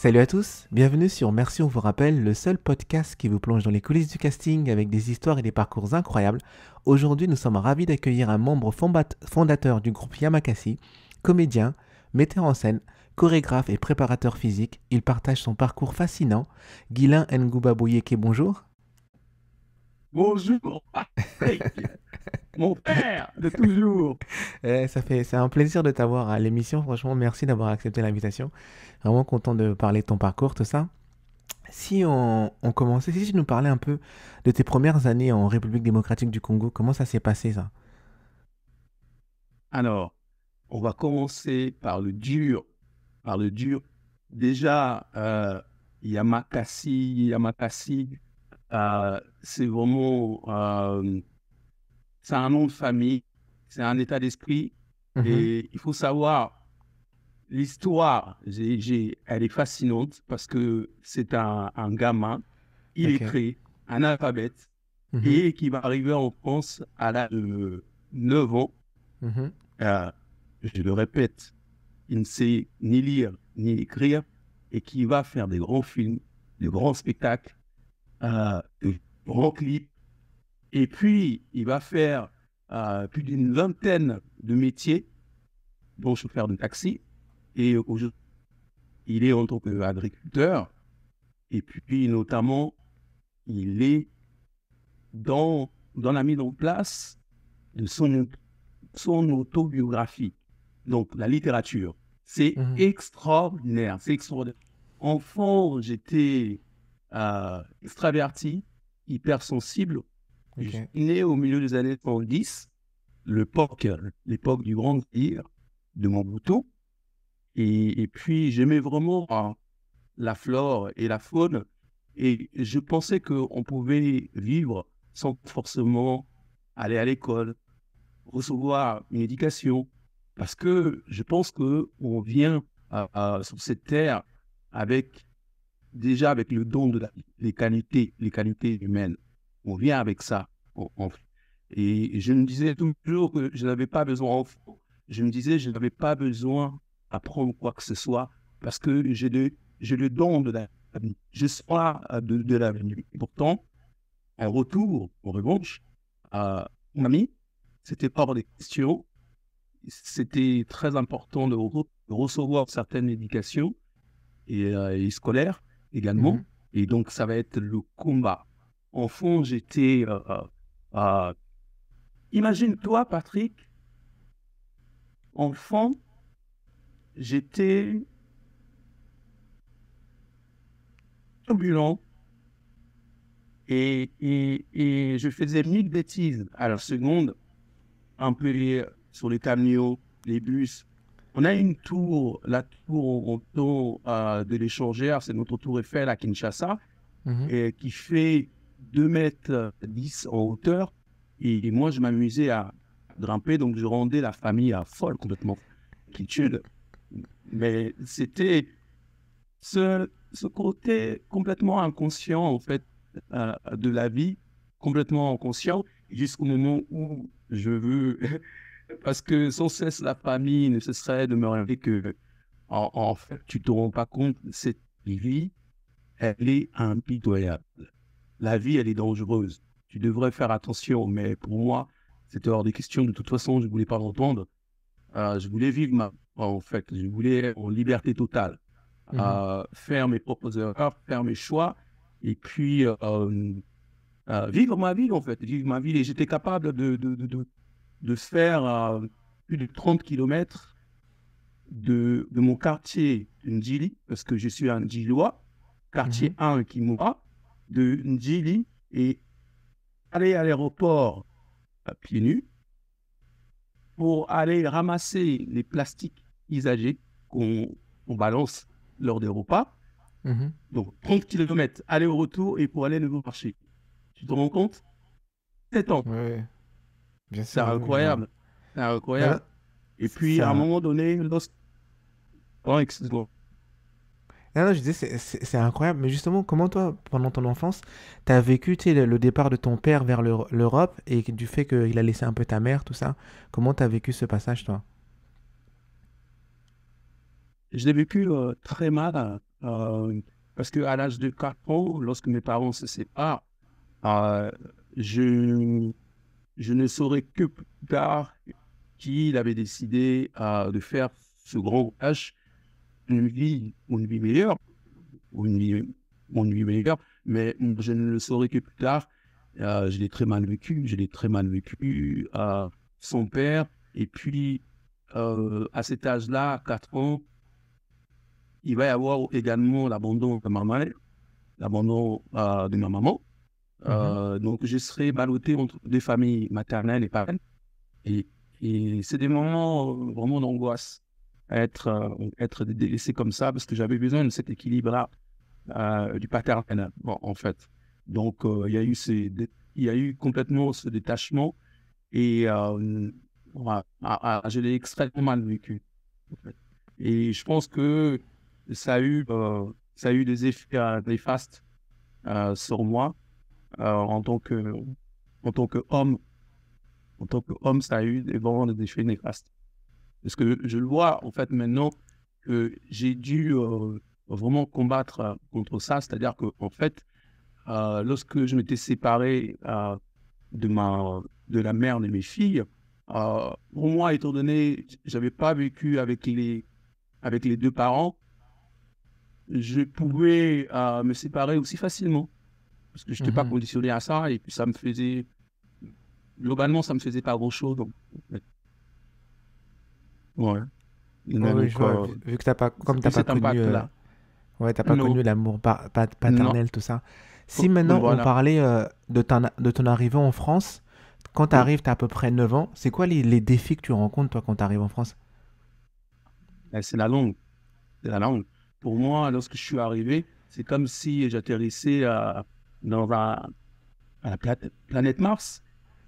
Salut à tous, bienvenue sur Merci on vous rappelle, le seul podcast qui vous plonge dans les coulisses du casting avec des histoires et des parcours incroyables. Aujourd'hui, nous sommes ravis d'accueillir un membre fondateur du groupe Yamakasi, comédien, metteur en scène, chorégraphe et préparateur physique. Il partage son parcours fascinant. Guilain Ngouba Bouyeke, bonjour. Bonjour, Patrick, mon père de toujours. C'est un plaisir de t'avoir à l'émission. Franchement, merci d'avoir accepté l'invitation. Vraiment content de parler de ton parcours, tout ça. Si on commençait, si tu nous parlais un peu de tes premières années en République démocratique du Congo, comment ça s'est passé ça? Alors, on va commencer par le dur. Par le dur. Déjà, Yamakasi, c'est vraiment, c'est un nom de famille, c'est un état d'esprit. Mhm. Et il faut savoir, l'histoire, elle est fascinante parce que c'est un gamin Ok. illettré, un alphabète, Mhm. et qui va arriver en France à l'âge de 9 ans. Mhm. euh, je le répète, il ne sait ni lire ni écrire et qui va faire des grands films, des grands spectacles, de grands clips. Et puis, il va faire plus d'une vingtaine de métiers, dont chauffeur de taxi. Et aujourd'hui, il est en tant qu'agriculteur. Et puis, notamment, il est dans la mise en place de son autobiographie. Donc, la littérature. C'est Mhm. extraordinaire. C'est extraordinaire. Enfant, j'étais extraverti, hypersensible. Je suis Ok. né au milieu des années 70, l'époque du grand tir de Mobutu. Et puis, j'aimais vraiment la flore et la faune. Et je pensais qu'on pouvait vivre sans forcément aller à l'école, recevoir une éducation, parce que je pense qu'on vient sur cette terre avec déjà avec le don de les qualités humaines. On vient avec ça. Et je me disais toujours que je n'avais pas besoin, je me disais je n'avais pas besoin d'apprendre quoi que ce soit, parce que j'ai le don de la vie. Je sois de l'avenir. Pourtant, en retour, en revanche, mon ami, c'était pas hors des questions. C'était très important de recevoir certaines éducations et scolaires également. Mhm. Et donc, ça va être le combat. Enfant, j'étais... euh, imagine-toi, Patrick, enfant, j'étais turbulent et je faisais mille bêtises à la seconde, un peu sur les camions, les bus. On a une tour, la tour en temps de l'échangeur, c'est notre tour Eiffel à Kinshasa, Mhm. et qui fait 2,10 m en hauteur. Et moi, je m'amusais à grimper, donc je rendais la famille à folle complètement. Quiétude. Mais c'était ce côté complètement inconscient, en fait, de la vie, complètement inconscient, jusqu'au moment où je veux, parce que sans cesse la famille ne cesserait de me rappeler que, en fait, tu te rends pas compte, cette vie, elle est impitoyable. La vie, elle est dangereuse. Tu devrais faire attention, mais pour moi, c'était hors des questions. De toute façon, je ne voulais pas l'entendre. Je voulais vivre en fait, je voulais en liberté totale, Mhm. faire mes propres erreurs, faire mes choix, et puis vivre ma vie, en fait, vivre ma vie. Et j'étais capable de faire plus de 30 kilomètres de mon quartier Ndjili, parce que je suis un Ndjilois, quartier Mhm. 1 Kimura, de Ndjili, et aller à l'aéroport à pieds nus pour aller ramasser les plastiques usagés qu'on balance lors des repas. Mhm. Donc, 30 kilomètres aller-retour et pour aller à nouveau marché. Tu te rends compte? 7 ans. Ouais, ouais. Bien C'est sûr, oui, oui, je vois. incroyable. C'est Non, incroyable. non, Et puis, c'est à un un... moment donné, lorsque... Oh, excuse-moi. Non, non, je disais, c'est incroyable. Mais justement, comment toi, pendant ton enfance, t'as vécu, tu sais, le départ de ton père vers l'Europe et du fait qu'il a laissé un peu ta mère, tout ça? Comment t'as vécu ce passage, toi? Je l'ai vécu très mal. Parce qu'à l'âge de 4 ans, lorsque mes parents se séparent, euh, je, je ne saurais que plus tard qu'il avait décidé de faire ce grand voyage, une vie meilleure, ou une vie meilleure, mais je ne le saurais que plus tard. Je l'ai très mal vécu, je l'ai très mal vécu. Son père, et puis à cet âge-là, à 4 ans, il va y avoir également l'abandon de ma mère, l'abandon de ma maman. Mhm. Donc, je serai ballotté entre deux familles maternelles et paternelles. Et, et c'est des moments vraiment d'angoisse être délaissé comme ça parce que j'avais besoin de cet équilibre-là du paternel, bon, en fait. Donc, il y a eu complètement ce détachement et voilà, je l'ai extrêmement mal vécu, en fait. Et je pense que ça a eu des effets néfastes sur moi en tant que, en tant qu'homme. En tant qu'homme, ça a eu vraiment des effets néfastes. Parce que je le vois, en fait, maintenant que j'ai dû vraiment combattre contre ça. C'est-à-dire que, en fait, lorsque je m'étais séparé de la mère de mes filles, pour moi, étant donné que je n'avais pas vécu avec les deux parents, je pouvais me séparer aussi facilement. Parce que je n'étais pas Mhm. conditionné à ça. Et puis, globalement, ça me faisait pas grand-chose. Donc, ouais. Oui, oui, je Donc, vois. Vu que t'as pas, ça comme a eu t'as pas cet connu, impact-là. ouais, t'as pas Non, connu l'amour non, paternel, tout ça. Si maintenant on voilà. parlait de ton arrivée en France, quand Oui. t'arrives, t'as à peu près 9 ans, c'est quoi les défis que tu rencontres, toi, quand t'arrives en France? C'est la langue. C'est la langue. Pour moi, lorsque je suis arrivé, c'est comme si j'atterrissais dans à la planète Mars.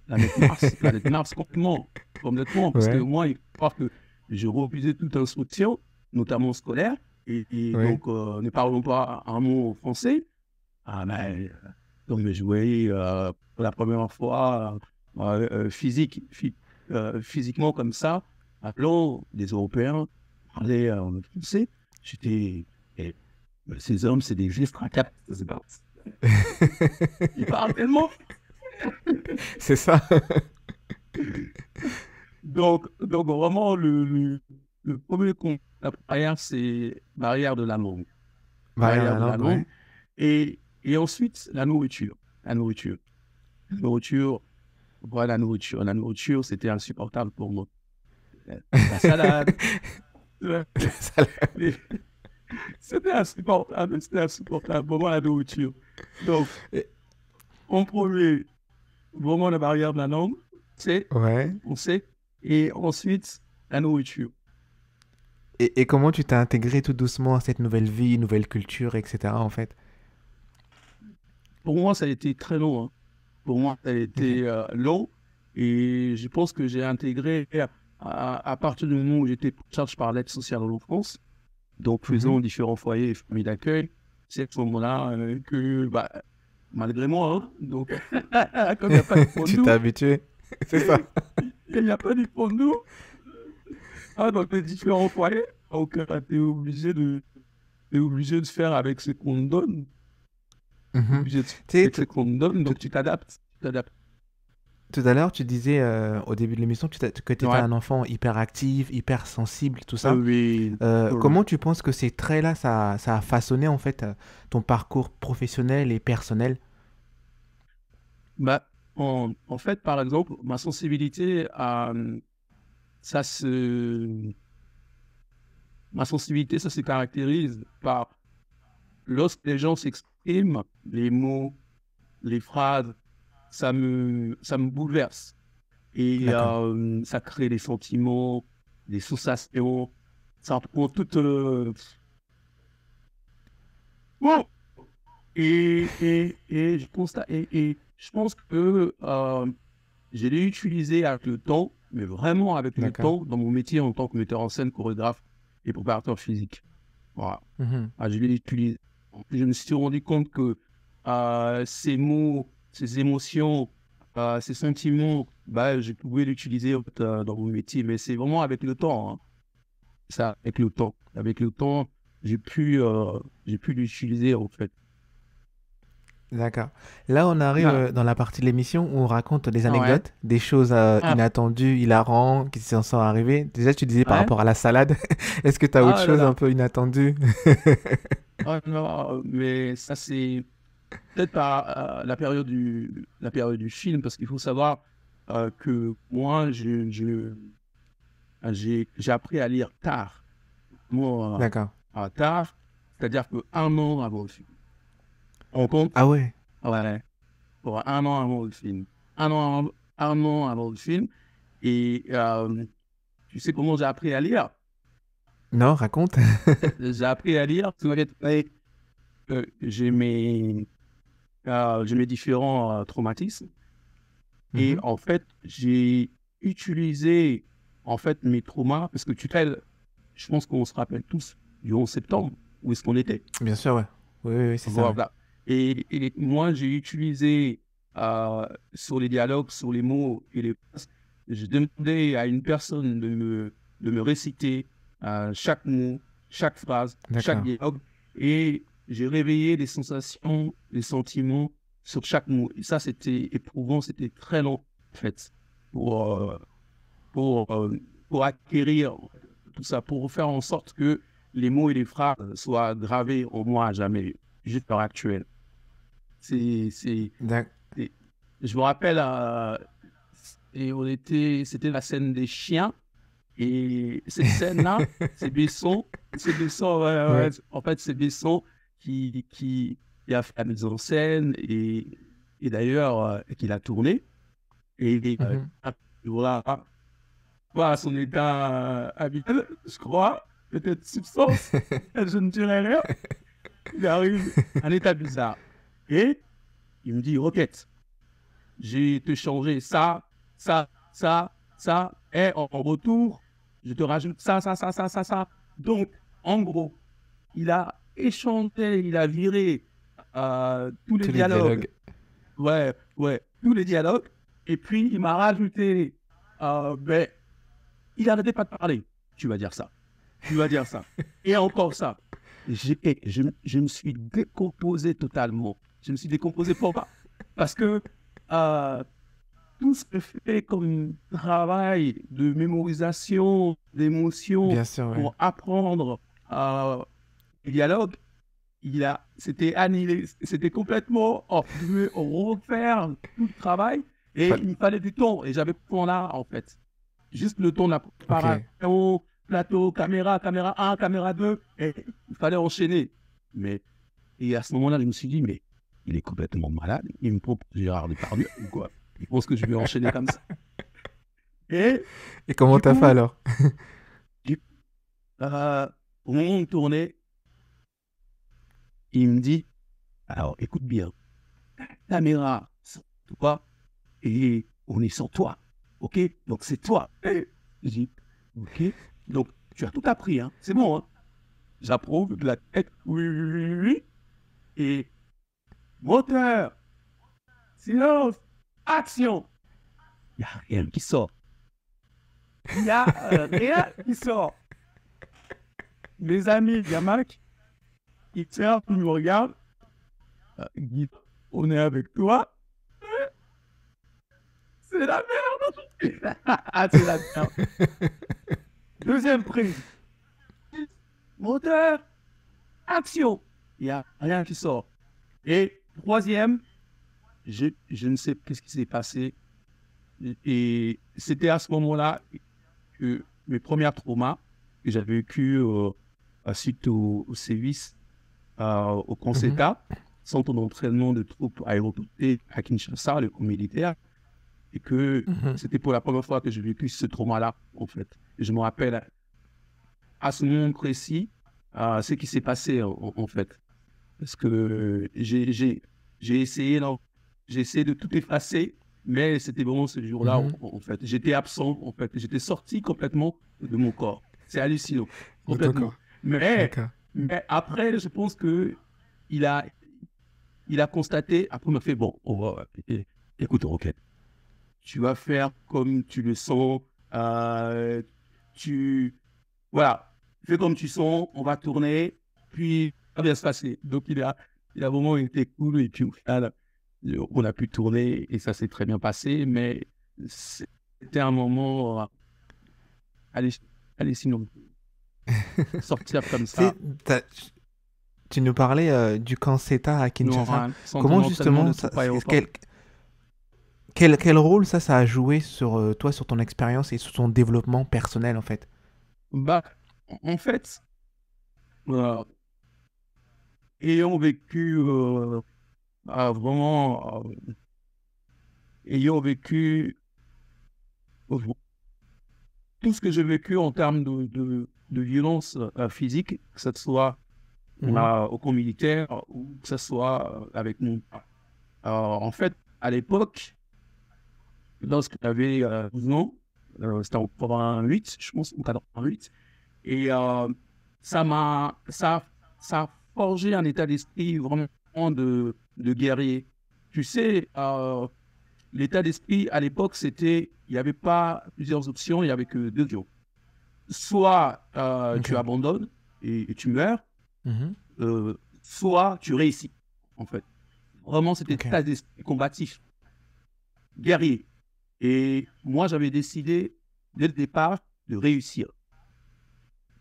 Planète Mars, complètement. Complètement. Parce que Ouais, moi, il faut croire que je refusais toute instruction, notamment scolaire. Et ouais. donc, ne parlons pas un mot français. Donc, je voyais pour la première fois physiquement comme ça, appelant des Européens, parler en français. J'étais, eh, ces hommes, c'est des extraterrestres. Ils parlent tellement. C'est ça. Donc vraiment, le premier la barrière, c'est barrière de la langue. Barrière Barrière la de la langue, langue. ouais. Et ensuite, la nourriture. La nourriture. La nourriture, voilà, la nourriture. La nourriture, c'était insupportable pour moi. La salade, ouais, Ça- les- c'était insupportable pour moi, la nourriture. Donc, Et- en premier, vraiment la barrière de la langue, c'est, Ouais. on sait, et ensuite, la nourriture. Et comment tu t'es intégré tout doucement à cette nouvelle vie, nouvelle culture, etc. en fait? Pour moi, ça a été très long, hein. Pour moi, ça a Ok. été long, et je pense que j'ai intégré à partir du moment où j'étais pris en charge par l'aide sociale en France, donc Mhm. faisant différents foyers et familles d'accueil. C'est à ce moment-là que, bah, malgré moi, hein, donc, comme il n'y a pas de Tu t'es fondou, habitué. C'est ça. il n'y a pas de fondou, donc les différents foyers, donc t'es obligé de faire avec ce qu'on te donne, t'es Mhm. obligé de faire Tu sais, avec ce qu'on te donne, donc tu t'adaptes, tu t'adaptes. tout à l'heure, tu disais au début de l'émission que tu étais Ouais, un enfant hyper actif, hyper sensible, tout ça. oui, Comment tu penses que ces traits-là, ça a façonné en fait ton parcours professionnel et personnel? bah, en fait, par exemple, ma sensibilité, ça se, ma sensibilité, ça se caractérise par lorsque les gens s'expriment, les mots, les phrases, ça me bouleverse. Et D'accord. ça crée des sentiments, des sensations. Ça prend toute. Bon. Et et je pense que je l'ai utilisé avec le temps, mais vraiment avec le D'accord. temps, dans mon métier en tant que metteur en scène, chorégraphe et préparateur physique. Voilà. Mhm. Je l'ai utilisé. Je me suis rendu compte que ces mots, ces émotions, ces sentiments, bah, je pouvais l'utiliser en fait, dans mon métier, mais c'est vraiment avec le temps, hein. Ça, avec le temps. Avec le temps. j'ai pu l'utiliser en fait. D'accord. Là, on arrive Ah, dans la partie de l'émission où on raconte des ouais. anecdotes, des choses Ah, inattendues, hilarantes, qui s'en sont arrivées. Déjà, tu disais par ouais. rapport à la salade. Est-ce que tu as autre Ah là chose un là. peu inattendu? Ah non, mais ça c'est peut-être pas la période du film, parce qu'il faut savoir que moi, j'ai appris à lire tard. Moi, D'accord. tard, c'est-à-dire que un an avant le film. On compte? Ah ouais. Ouais, pour un an avant le film. Un an, un an avant le film. Et tu sais comment j'ai appris à lire? Non, raconte. J'ai appris à lire, tu m'avais dit, j'ai mes différents traumatismes. Et Mhm. en fait, j'ai utilisé en fait mes traumas, parce que tu sais, je pense qu'on se rappelle tous du 11 septembre, où est-ce qu'on était. Bien sûr, ouais. Oui, oui, oui, c'est ça, ouais. Voilà. Et moi, j'ai utilisé sur les dialogues, sur les mots et les phrases, j'ai demandé à une personne de me réciter chaque mot, chaque phrase, chaque D'accord. dialogue, et j'ai réveillé des sensations, des sentiments sur chaque mot. Et ça, c'était éprouvant, c'était très long, en fait, pour, euh, pour, euh, pour acquérir tout ça, pour faire en sorte que les mots et les phrases soient gravés en moi à jamais, juste l'heure actuelle. C'est, c'est, D'ac- c'est- Je me rappelle, c'était la scène des chiens, et cette scène-là, c'est Besson, ouais, ouais, ouais. Ouais. En fait, c'est Besson qui a fait la mise en scène, et d'ailleurs, qui l'a tourné, et Mhm. voilà, pas à son état habituel, je crois, peut-être substance, je ne dirais rien. Il arrive à un état bizarre. Et il me dit, Roquette, j'ai te changé ça, ça, et en retour, je te rajoute ça. Donc, en gros, il a échangé, il a viré tous les Tous les dialogues, dialogues. tous les dialogues, et puis il m'a rajouté, ben, il n'arrêtait pas de parler. Tu vas dire ça. Tu vas dire ça. Et encore ça. Je me suis décomposé totalement. Je me suis décomposé pourquoi? Parce que euh, tout ce que fait comme travail de mémorisation, d'émotion Bien sûr, ouais. pour apprendre les dialogues, c'était annihilé, c'était complètement off. Je devais refaire tout le travail, et Fa- il me fallait du temps, et j'avais pas le temps là, en fait. Juste le temps de la Ok. préparation, plateau, caméra 1, caméra 2, et il fallait enchaîner. Et à ce moment-là, je me suis dit, mais il est complètement malade, il me propose Gérard Depardieu, ou quoi? Il pense que je vais enchaîner comme ça. Et Et comment du t'as fait coup, alors? du, au moment où on tournait, il me dit, alors écoute bien, caméra sur toi, et on est sans toi. OK? Donc c'est toi. Et je dis, OK. Donc tu as tout appris, hein? C'est bon, hein? J'approuve de la tête. Oui, oui, oui, oui. Et moteur, silence, action. Il n'y a rien qui sort. Il n'y a rien qui sort. Mes amis, il y a Mac, il tient, il me regarde. Guy, on est avec toi. C'est la merde. Ah, c'est la merde. Deuxième prise. Moteur, action. Il n'y a rien qui sort. Et troisième, je ne sais qu'est-ce qui s'est passé. Et c'était à ce moment-là que mes premiers traumas que j'avais vécu suite au sévice, au Mhm. CONSETA, centre d'entraînement de troupes aéroportées à Kinshasa, le camp militaire, et que Mhm. c'était pour la première fois que j'ai vécu ce trauma-là, en fait. Et je me rappelle à ce moment précis ce qui s'est passé, en fait. Parce que j'ai essayé, non, j'ai essayé de tout effacer, mais c'était vraiment ce jour-là, Mhm. en fait. J'étais absent, en fait. J'étais sorti complètement de mon corps. C'est hallucinant, De ton complètement. corps. Mais, D'accord. mais après, je pense que il a, il a constaté, après, il m'a fait, bon, écoute, Roquette, tu vas faire comme tu le sens, euh, tu, voilà, fais comme tu sens, on va tourner. Puis, ça va bien se passer. Donc, il a vraiment été cool. Et puis, au final, on a pu tourner et ça s'est très bien passé. Mais c'était un moment, allez, allez, sinon, sortir comme Tu sais, ça, tu nous parlais du camp CETA à nous, on Kinshasa. aura un centre Comment d'entraînement justement, de troupe aéroport. quel rôle ça a joué sur toi, sur ton expérience et sur ton développement personnel en fait? Bah, en fait, euh, ayant vécu vraiment, ayant vécu tout ce que j'ai vécu en termes de violence physique, que ce soit Mhm, au camp militaire ou que ce soit avec mon père. Alors, en fait, à l'époque, lorsque j'avais 12 ans, c'était en 88, je pense, ou 88, et ça, ça a forgé un état d'esprit vraiment de guerrier. Tu sais, l'état d'esprit à l'époque, il n'y avait pas plusieurs options, il n'y avait que deux options. Soit tu ok. abandonnes et tu meurs, Mhm, soit tu réussis, en fait. Vraiment, c'était ok. état d'esprit combatif, guerrier. Et moi, j'avais décidé, dès le départ, de réussir,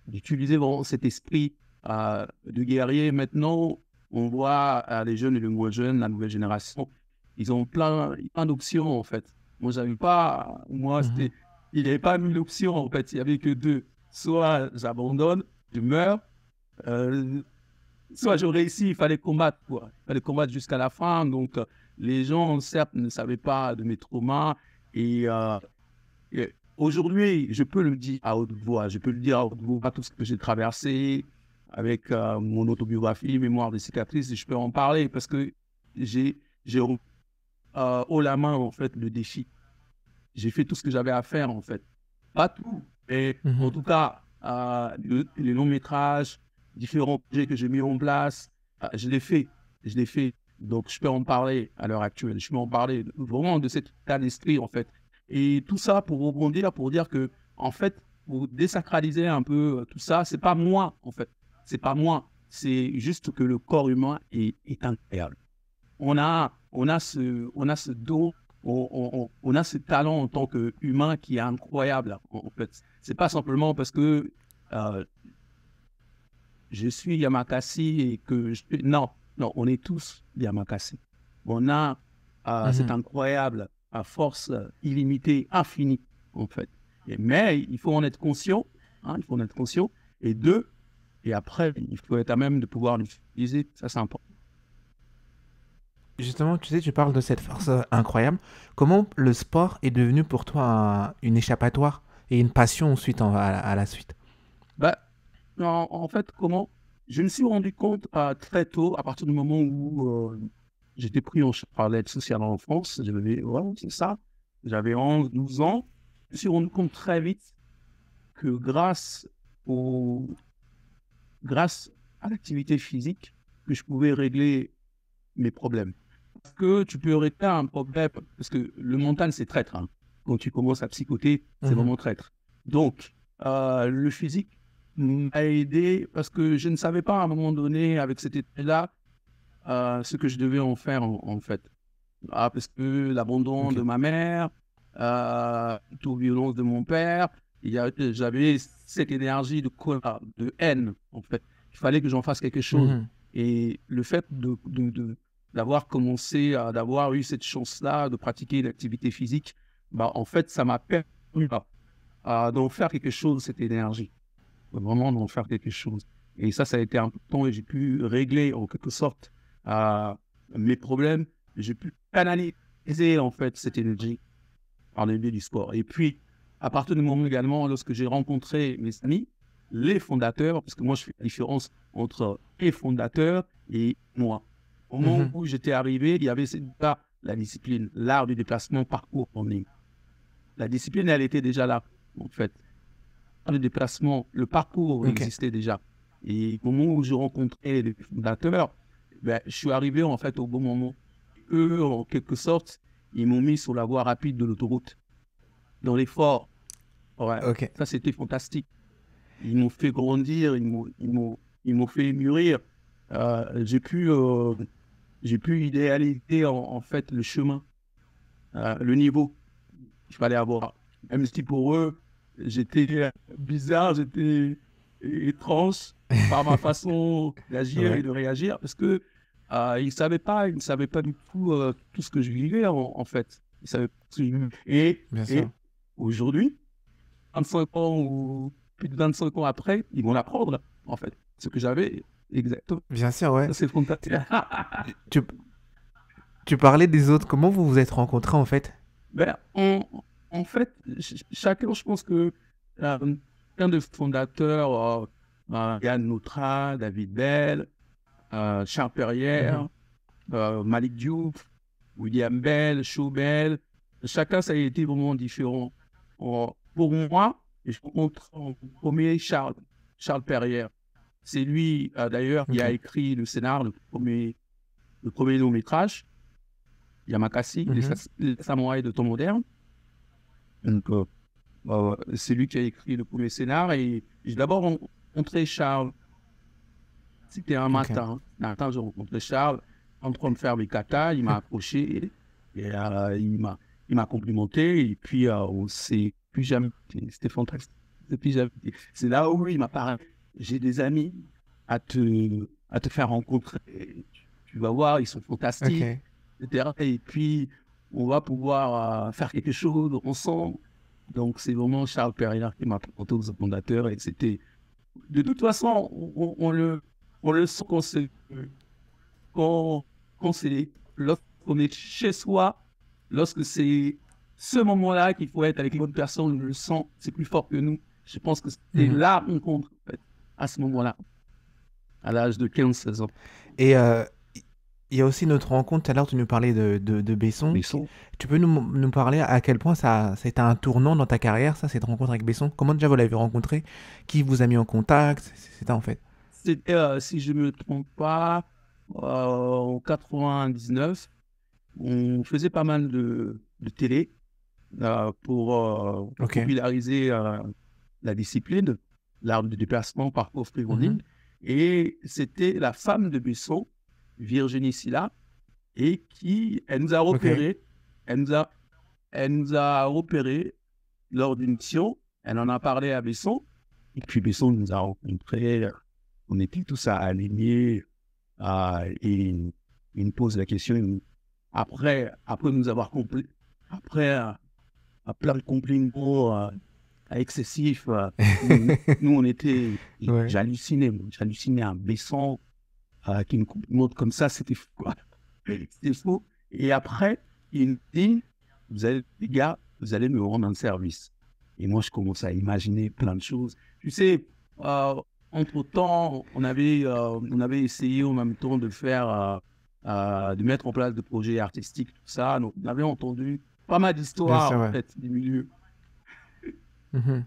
d'utiliser vraiment cet esprit de guerrier. Maintenant, on voit les jeunes et les moins jeunes, la nouvelle génération, ils ont plein d'options, en fait. Moi, j'avais pas, moi, Mhm, il n'y avait pas mille options, en fait. Il n'y avait que deux. Soit j'abandonne, je meurs, euh, soit je réussis, il fallait combattre, quoi. Il fallait combattre jusqu'à la fin. Donc, les gens, certes, ne savaient pas de mes traumas. Et, aujourd'hui, je peux le dire à haute voix. Je peux le dire à haute voix, tout ce que j'ai traversé avec mon autobiographie, Mémoire des cicatrices. Et je peux en parler parce que j'ai haut la main, en fait, le défi. J'ai fait tout ce que j'avais à faire, en fait. Pas tout, mais en mhm. tout cas, les longs métrages, différents projets que j'ai mis en place, je l'ai fait. Je l'ai fait. Donc, je peux en parler à l'heure actuelle. Je peux en parler vraiment de cet état d'esprit, en fait. Et tout ça pour rebondir, pour dire que, en fait, pour désacraliser un peu tout ça, c'est pas moi, en fait. C'est pas moi. C'est juste que le corps humain est incroyable. On a ce don, on a ce talent en tant qu'humain qui est incroyable, en fait. C'est pas simplement parce que euh, je suis Yamakasi et que non, non, on est tous Yamakasi. On a cette Mhm. incroyable force illimitée, infinie, en fait. Mais il faut en être conscient, hein, il faut en être conscient. Et deux, et après, il faut être à même de pouvoir l'utiliser. Ça, c'est important. Justement, tu sais, tu parles de cette force incroyable. Comment le sport est devenu pour toi une échappatoire et une passion ensuite à la suite? Bah, en fait, comment? Je me suis rendu compte très tôt, à partir du moment où j'étais pris en charge par l'aide sociale en France, ouais, c'est ça, j'avais 11, 12 ans, je me suis rendu compte très vite que au, grâce à l'activité physique, que je pouvais régler mes problèmes. Parce que tu peux régler un problème, parce que le mental, c'est traître, hein. Quand tu commences à psychoter, c'est Mhm, vraiment traître. Donc, le physique m'a aidé parce que je ne savais pas à un moment donné, avec cet état-là, ce que je devais en faire en fait. Parce que l'abandon de ok. ma mère, toute violence de mon père, j'avais cette énergie de colère, de haine, en fait. Il fallait que j'en fasse quelque chose. Mhm. Et le fait d'avoir commencé, d'avoir eu cette chance-là de pratiquer une activité physique, bah, en fait, ça m'a permis d'en faire quelque chose de cette énergie. Vraiment d'en faire quelque chose. Et ça a été important et j'ai pu régler en quelque sorte euh, mes problèmes. J'ai pu canaliser en fait cette énergie par le biais du sport. Et puis, à partir du moment également, lorsque j'ai rencontré mes amis, les fondateurs, parce que moi je fais la différence entre les fondateurs et moi. Au moment Mhm. où j'étais arrivé, il y avait la discipline, l'art du déplacement, parcours en ligne. La discipline, elle était déjà là, en fait. Le déplacement, le parcours Ok. existait déjà. Et au moment où je rencontrais les fondateurs, ben, je suis arrivé en fait au bon moment. Eux, en quelque sorte, ils m'ont mis sur la voie rapide de l'autoroute, dans l'effort. Ouais, Ok. ça c'était fantastique. Ils m'ont fait grandir, ils m'ont fait mûrir. J'ai pu idéaliser en fait le chemin, le niveau qu'il fallait avoir. Même si pour eux, j'étais bizarre, j'étais étrange par ma façon d'agir et Ouais, de réagir, parce que ils ne savaient pas du tout ce que je vivais en fait. Ils savaient pas ce que je vivais. bien sûr. Et aujourd'hui, 25 ans ou plus de 25 ans après, ils vont l'apprendre en fait. Ce que j'avais exactement. Bien sûr, ouais. Ça, c'est fantastique. Tu, tu parlais des autres. Comment vous vous êtes rencontrés en fait? Ben, en fait, chacun, je pense que plein de fondateurs, Yann Noutra, David Bell, Charles Mhm. Perrière, Malik Diouf, William Bell, Shaw Bell, chacun, ça a été vraiment différent. Pour moi, je rencontre en premier Charles Perrière. C'est lui, d'ailleurs, qui Ok. a écrit le scénar, le premier long métrage, Yamakasi, Mhm. les samouraïs de temps moderne. Donc, c'est lui qui a écrit le premier scénar et j'ai d'abord rencontré Charles. C'était un Ok. matin. Un matin, j'ai rencontré Charles en train de faire mes katas. Il m'a approché et il m'a complimenté. Et puis, on s'est plus jamais. C'était fantastique. Et puis, c'est là où il m'a parlé. J'ai des amis à te faire rencontrer. Tu vas voir, ils sont fantastiques, Ok. etc. Et puis, on va pouvoir faire quelque chose ensemble. Donc, c'est vraiment Charles Perrier qui m'a présenté aux fondateurs et c'était de toute façon, on le sent quand, quand c'est, lorsqu'on est chez soi, lorsque c'est ce moment-là qu'il faut être avec les bonnes personnes, on le sent, c'est plus fort que nous. Je pense que c'est Mhm. la rencontre, en fait, à ce moment-là, à l'âge de 15 16 ans. Et il y a aussi notre rencontre. Tout à l'heure, tu nous parlais de Besson. Besson. Tu peux nous parler à quel point ça a été un tournant dans ta carrière, ça, cette rencontre avec Besson? Comment déjà vous l'avez rencontré? Qui vous a mis en contact? C'est ça en fait. C'était, si je ne me trompe pas, en 99, on faisait pas mal de télé pour Ok. populariser la discipline, l'art du déplacement, parcours Mhm. free-running. Et c'était la femme de Besson, Virginie Silla, et elle nous a Ok. repérés. Elle nous a repérés lors d'une mission. Elle en a parlé à Besson. Et puis Besson nous a rencontrés. On était tous alignés. Et il nous pose la question. Après nous avoir compris, après plein de compliments excessifs, nous, on était, Ouais. j'hallucinais un Besson qui nous complimente comme ça, c'était fou, quoi. C'était fou. Et après, il nous dit, les gars, vous allez me rendre un service. Et moi, je commence à imaginer plein de choses. Tu sais, entre-temps, on avait essayé en même temps de faire, de mettre en place des projets artistiques, tout ça. Donc, on avait entendu pas mal Bien d'histoires, sûr, en ouais. fait, du milieu. Mhm.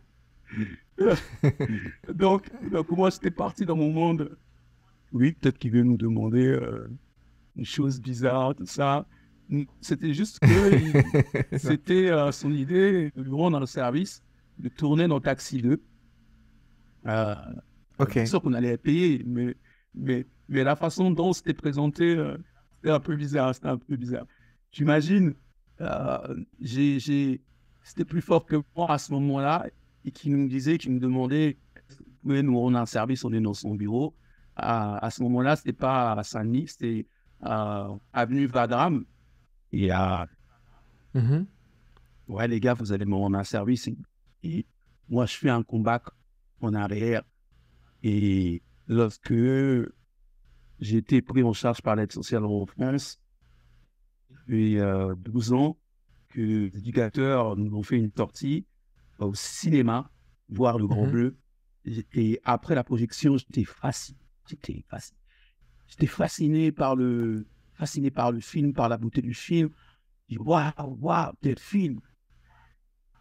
Donc, moi, j'étais parti dans mon monde. Oui, peut-être qu'il veut nous demander une chose bizarre, tout ça. C'était juste que C'est ça. c'était son idée de lui rendre un service, de tourner dans Taxi 2. Euh, bien Ok. sûr qu'on allait payer, mais la façon dont c'était présenté, c'était un peu bizarre. C'était un peu bizarre. J'imagine, c'était plus fort que moi à ce moment-là et qui nous demandait, vous pouvez nous rendre un service, on est dans son bureau. À ce moment-là, c'était pas à Saint-Denis, c'était avenue Vadram. Et Mhm. ouais, les gars, vous allez me rendre un service. Et moi, je fais un combat en arrière. Et lorsque j'ai été pris en charge par l'aide sociale en France, depuis 12 ans, que les éducateurs nous ont fait une sortie au cinéma, voir le Grand Mhm. Bleu. Et après la projection, j'étais fasciné. J'étais fasciné. J'étais fasciné par le film, par la beauté du film. Je dis, waouh, waouh, quel film.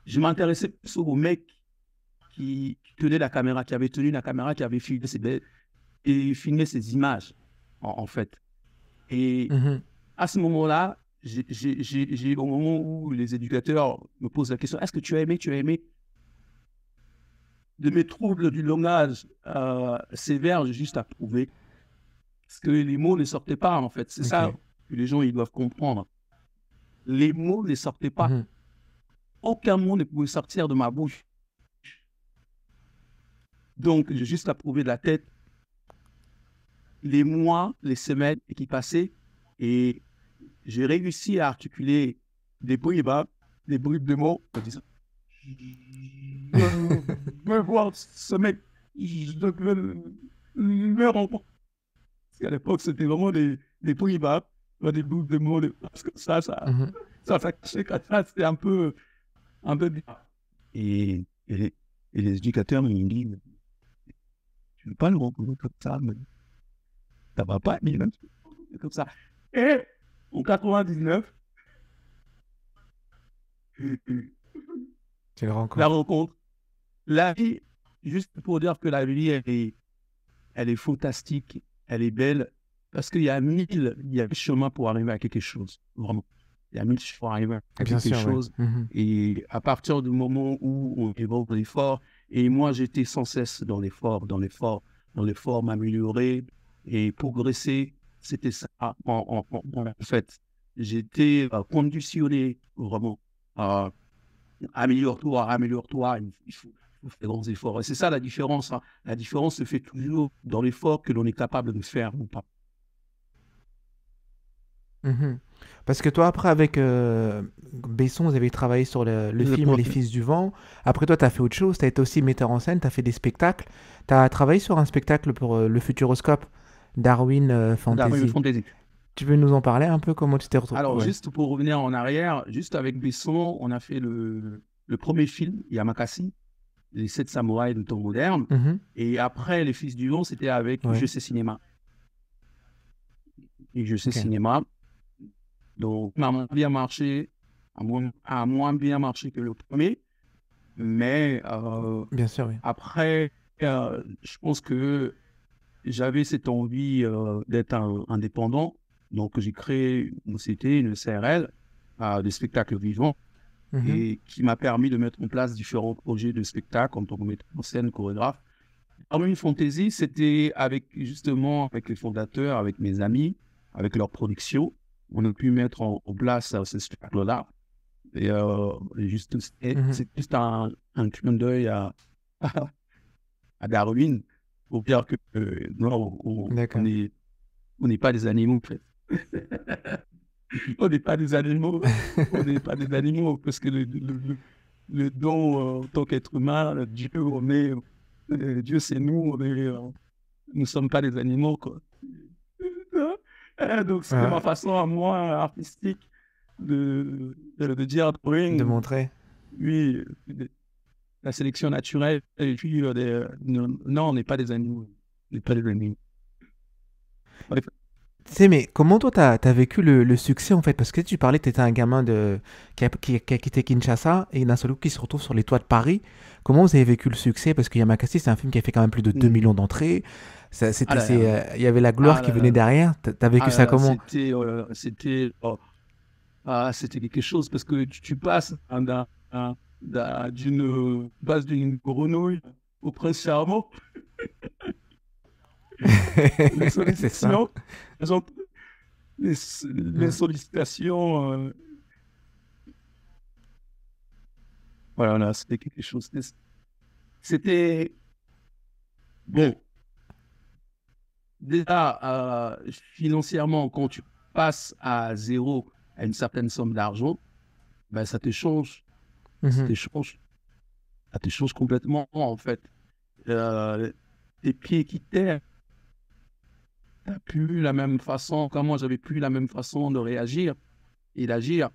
Je m'intéressais plus au mec qui tenait la caméra, qui avait tenu la caméra, qui avait filmé ces images, en fait. Et Mhm. à ce moment-là, au moment où les éducateurs me posent la question, est-ce que tu as aimé? de mes troubles du langage sévères, j'ai juste approuvé. Parce que les mots ne sortaient pas, en fait. C'est ça Ok. que les gens ils doivent comprendre. Les mots ne sortaient pas. Mhm. Aucun mot ne pouvait sortir de ma bouche. Donc, j'ai juste approuvé de la tête les mois, les semaines qui passaient. Et j'ai réussi à articuler des bribes, des bribes de mots en disant je veux voir ce mec, je veux me rencontrer. Parce qu'à l'époque, c'était vraiment des bribes, des bribes de mots, parce que Mhm. ça cachait que ça, c'était un peu bizarre. Et les éducateurs me disent, tu ne veux pas le rencontrer comme ça, mais ça va pas, mais même comme ça. Et en 99, Tu le la rencontres. rencontre, la vie, juste pour dire que la vie, elle est fantastique, elle est belle, parce qu'il y a il y a 1000 chemins pour arriver à quelque chose, vraiment. Il y a 1000 chemins pour arriver à Bien quelque sûr, ouais. chose. Mhm. Et à partir du moment où on évoque l'effort, et moi, j'étais sans cesse dans l'effort, m'améliorer et progresser, c'était ça, en fait. J'étais conditionné, vraiment, améliore-toi, il faut faire grands efforts. Et c'est ça la différence, hein. La différence se fait toujours dans l'effort que l'on est capable de faire ou pas. Mhm. Parce que toi, après, avec Besson, vous avez travaillé sur le Le film Les prochain. Fils du Vent. Après, toi, tu as fait autre chose. Tu as été aussi metteur en scène, tu as fait des spectacles. Tu as travaillé sur un spectacle pour le Futuroscope, Darwin Darwin Fantasy. Fantasy. Tu veux nous en parler un peu? Comment tu t'es retrouvé? Alors, Ouais. juste pour revenir en arrière, juste avec Besson, on a fait le premier film, Yamakasi, Les Sept Samouraïs de temps moderne. Mhm. Et après, Les Fils du Vent, c'était avec Ouais. UGC Cinéma. Et UGC Ok. Cinéma, donc, ça a bien marché, a moins bien marché que le premier. Mais Bien sûr, oui. après, je pense que j'avais cette envie d'être indépendant. Donc, j'ai créé une société, une CRL, de spectacles vivants, Mhm. et qui m'a permis de mettre en place différents projets de spectacles en tant que metteur en scène, chorégraphe. Harmony Fantasy, c'était justement avec les fondateurs, avec mes amis, avec leur production. On a pu mettre en place ce spectacle-là. Et Mhm. c'est juste un clin d'œil à Darwin pour dire que non, D'accord. on n'est pas des animaux, en fait. On n'est pas des animaux. On n'est pas des animaux parce que le don en tant qu'être humain, Dieu, Dieu c'est nous, nous sommes pas des animaux, quoi. Donc c'était ma Ouais, façon à moi artistique de dire à de Darwin, montrer. oui, la sélection naturelle, et puis non, non, on n'est pas des animaux. On n'est pas des animaux. Bref. Tu sais, mais comment toi, t'as vécu le succès en fait? Parce que tu parlais que t'étais un gamin qui a quitté Kinshasa et d'un seul coup qui se retrouve sur les toits de Paris. Comment vous avez vécu le succès? Parce que Yamakasi, c'est un film qui a fait quand même plus de 2 Hmm. millions d'entrées. Ah là là, Il y avait la gloire ah qui là venait là, derrière. T'as vécu ah là ça là, comment? c'était quelque chose parce que tu passes d'une base d'une grenouille au prince charmant, les C'est ça. sollicitations, elles ont- les Mm. sollicitations, voilà, c'était quelque chose. C'était bon. Déjà, financièrement, quand tu passes à zéro à une certaine somme d'argent, ben, ça te change, ça te Mhm. change, ça te change complètement, en fait. Euh, tes pieds qui terrent, t'as plus la même façon, comme moi, j'avais plus la même façon de réagir et d'agir,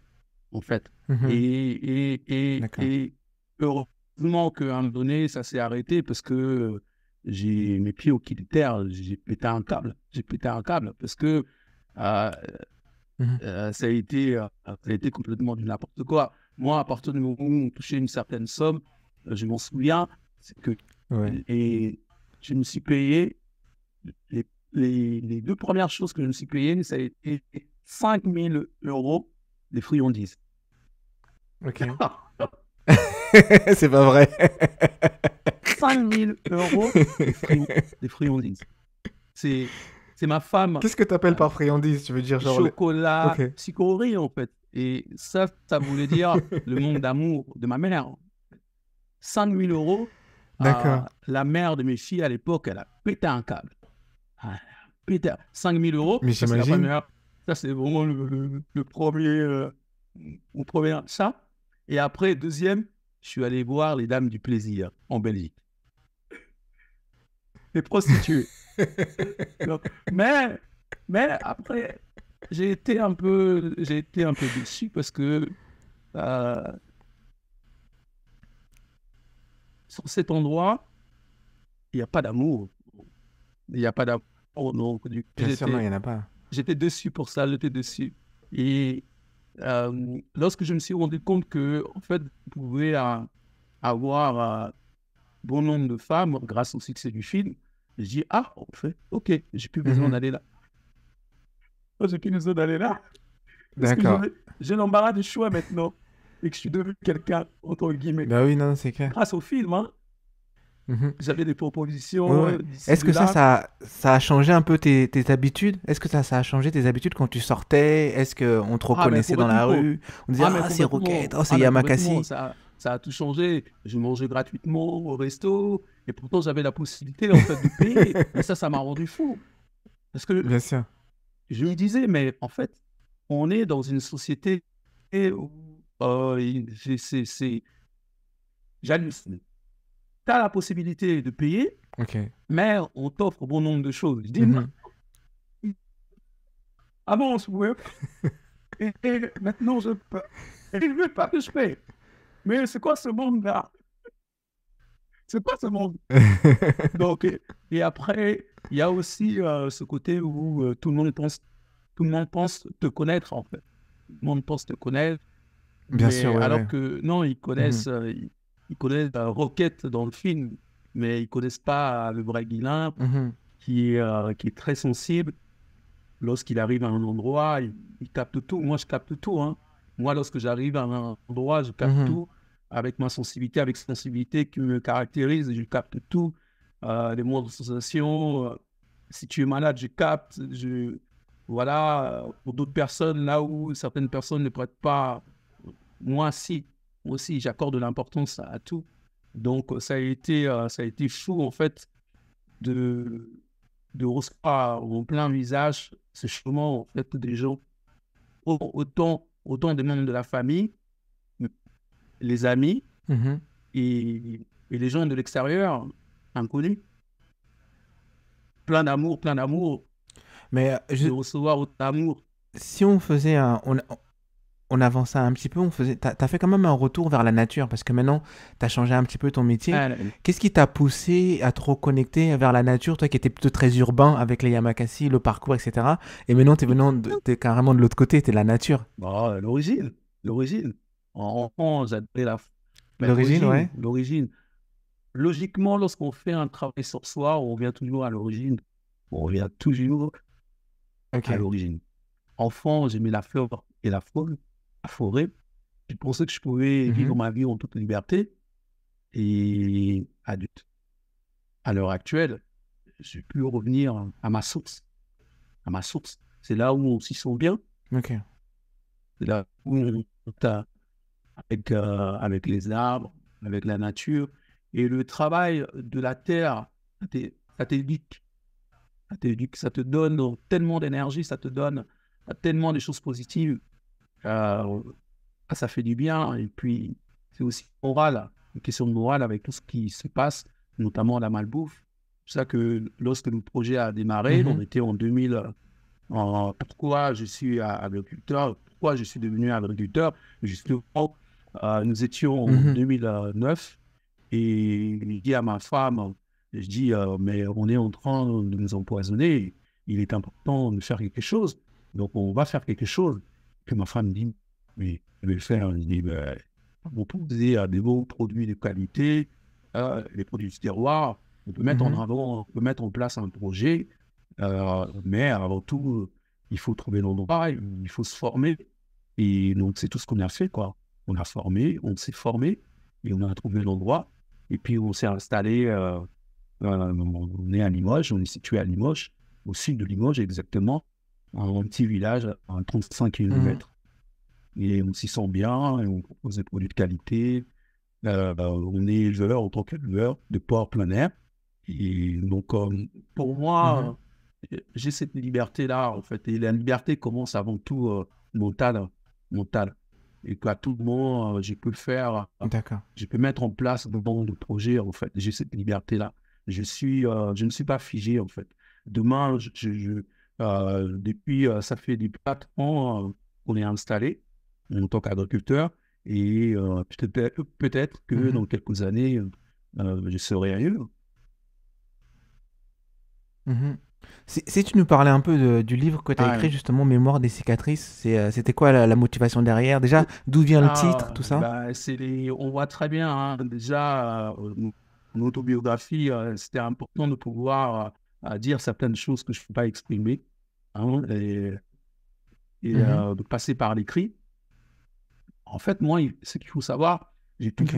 en fait. Mhm. D'accord. Et heureusement qu'à un moment donné, ça s'est arrêté parce que j'ai mes pieds au pied de terre, j'ai pété un câble. J'ai pété un câble parce que euh, Mhm. ça a été complètement du n'importe quoi. Moi, à partir du moment où on touchait une certaine somme, je m'en souviens, c'est que Ouais. et je me suis payé, les, les deux premières choses que je me suis payé, ça a été 5 000 € des friandises. Ok. C'est pas vrai. 5 000 euros des friandises. C'est ma femme, Qu'est-ce que tu appelles par friandise? Tu veux dire genre... chocolat, Ok. chicorée en fait. Et ça voulait dire le manque d'amour de ma mère. 5 000 euros, D'accord. la mère de mes filles à l'époque, elle a pété un câble. Elle a pété 5 000 euros, Mais ça c'est la j'imagine. première. Ça c'est vraiment le premier, mon premier achat. Et après, deuxième, je suis allé voir les Dames du Plaisir en Belgique. Les prostituées. Donc, mais après, j'ai été un peu déçu parce que euh, sur cet endroit, il n'y a pas d'amour. Il n'y a pas d'amour. Donc, du coup, Bien sûr, non, il n'y en a pas. j'étais déçu pour ça, j'étais déçu. Et lorsque je me suis rendu compte que, en fait, vous pouvez avoir bon nombre de femmes grâce au succès du film, je dis, ah, en fait, ok, j'ai plus besoin Mhm. d'aller là. J'ai plus besoin d'aller là. Parce que D'accord. j'ai l'embarras du choix maintenant et que je suis devenu quelqu'un, entre guillemets. Bah oui, non, c'est clair. Grâce au film, hein, Mhm. j'avais des Ouais, propositions ouais. d'ici, Est-ce de que ça, là. ça a changé un peu tes habitudes? Est-ce que ça a changé tes habitudes quand tu sortais? Est-ce qu'on te Ah, mais reconnaissait dans la complètement. rue? On disait, Ah, mais ah, c'est Roquette, complètement. oh, c'est Ah, mais complètement. Yamakasi. Ça a tout changé. Je mangeais gratuitement au resto et pourtant j'avais la possibilité, en fait, de payer. Mais ça m'a rendu fou. Parce que Bien sûr. je me disais, mais en fait, on est dans une société où j'hallucine. Tu as la possibilité de payer, Ok. mais on t'offre bon nombre de choses. Je dis, non, Mhm. avant on se pouvait pas. Et maintenant je peux. Et je ne veux pas que je paye. Mais c'est quoi ce monde-là? C'est quoi ce monde? Donc, et après, il y a aussi ce côté où tout le monde pense te connaître, en fait. Tout le monde pense te connaître, Bien sûr, mais ouais, ouais. alors que non, ils Mhm. connaissent, ils connaissent Rocket dans le film, mais ils connaissent pas le vrai Guilain Mhm. qui est très sensible. Lorsqu'il arrive à un endroit, il capte tout. Moi, je capte tout, hein. Moi, lorsque j'arrive à un endroit, je capte Mhm. tout avec ma sensibilité, avec cette sensibilité qui me caractérise. Je capte tout, les moindres sensations. Si tu es malade, je capte. Voilà, pour d'autres personnes, là où certaines personnes ne prêtent pas, moi, si. Moi aussi, j'accorde de l'importance à tout. Donc, ça a été fou, en fait, de, de recevoir en plein visage ce changement en fait, des gens, autant des membres de la famille, les amis Mhm. et les gens de l'extérieur, inconnus. Plein d'amour, Mais de recevoir autant d'amour. si on faisait on avançait un petit peu, t'as fait quand même un retour vers la nature parce que maintenant, t'as changé un petit peu ton métier. Euh, Qu'est-ce qui t'a poussé à te reconnecter vers la nature, toi qui étais plutôt très urbain avec les Yamakasi, le parcours, etc. Et maintenant, t'es carrément de l'autre côté, t'es de la nature. l'origine. En enfant, j'adorais L'origine, ouais. l'origine. Logiquement, lorsqu'on fait un travail sur soi, on revient toujours à l'origine. On revient toujours Ok. à l'origine. Enfant, j'aimais la flore et la faune, la forêt. Je pensais que je pouvais vivre Mhm. ma vie en toute liberté. Et adulte, à l'heure actuelle, je peux revenir à ma source. À ma source. C'est là où on s'y sent bien. Ok. C'est là où on est avec les arbres, avec la nature. Et le travail de la terre, ça t'éduque. Ça te donne tellement d'énergie, ça te donne tellement de choses positives. Euh, ça fait du bien. Et puis, c'est aussi moral, une question de morale avec tout ce qui se passe, notamment la malbouffe. C'est ça que lorsque le projet a démarré, on Mhm. était en 2000. Pourquoi je suis agriculteur? Pourquoi je suis devenu agriculteur? Justement, nous étions en Mhm. 2009 et je dis à ma femme, je dis, mais on est en train de nous empoisonner. Il est important de faire quelque chose. Donc, on va faire quelque chose. Puis ma femme dit, mais je vais le faire. Je dis, ben, on peut utiliser des bons produits de qualité, les produits du terroir. On peut mettre en Mhm. avant, on peut mettre en place un projet. Mais avant tout, il faut trouver l'endroit, il faut se former. Et donc, c'est tout ce qu'on a fait, quoi. On a formé, on s'est formé et on a trouvé l'endroit. Et puis, on s'est installé, on est à Limoges, on est situé à Limoges, au sud de Limoges exactement, un petit village à 35 Mhm. km. Et on s'y sent bien, et on propose des produits de qualité. On est éleveur en tant qu'éleveur de porc plein air. Et donc, pour Mhm. moi, j'ai cette liberté-là, en fait. Et la liberté commence avant tout mentale, mentale. Et qu'à tout moment, je peux faire, D'accord. je peux mettre en place de bons de projets, en fait. J'ai cette liberté-là. Je ne suis pas figé, en fait. Demain, depuis, ça fait des 4 ans qu'on est installé en tant qu'agriculteur. Et peut-être que Mhm. dans quelques années, je serai ailleurs. Mhm. Si tu nous parlais un peu du livre que tu as Ah, écrit, justement, Mémoire des cicatrices, c'était quoi la motivation derrière? Déjà, d'où vient le titre, tout ça? on voit très bien, hein, déjà, mon autobiographie, c'était important de pouvoir dire certaines choses que je ne peux pas exprimer, hein, Mhm. de passer par l'écrit. En fait, moi, ce qu'il faut savoir, Ok.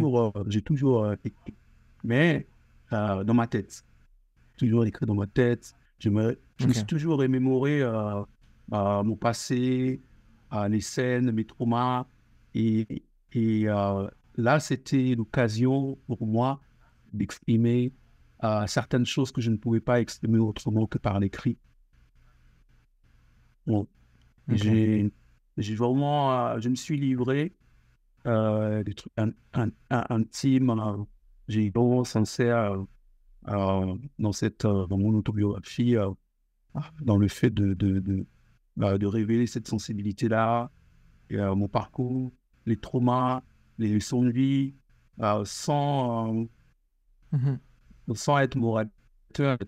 j'ai toujours écrit, mais dans ma tête, toujours écrit dans ma tête. Je me suis Ok. toujours remémoré mon passé, les scènes, mes traumas. Et, et là, c'était l'occasion pour moi d'exprimer certaines choses que je ne pouvais pas exprimer autrement que par l'écrit. Bon, Ok. j'ai vraiment, je me suis livré des trucs intimes. J'ai été vraiment sincère dans mon autobiographie. Dans le fait de révéler cette sensibilité-là, et, mon parcours, les traumas, les leçons de vie, Mhm. sans être moralisateur.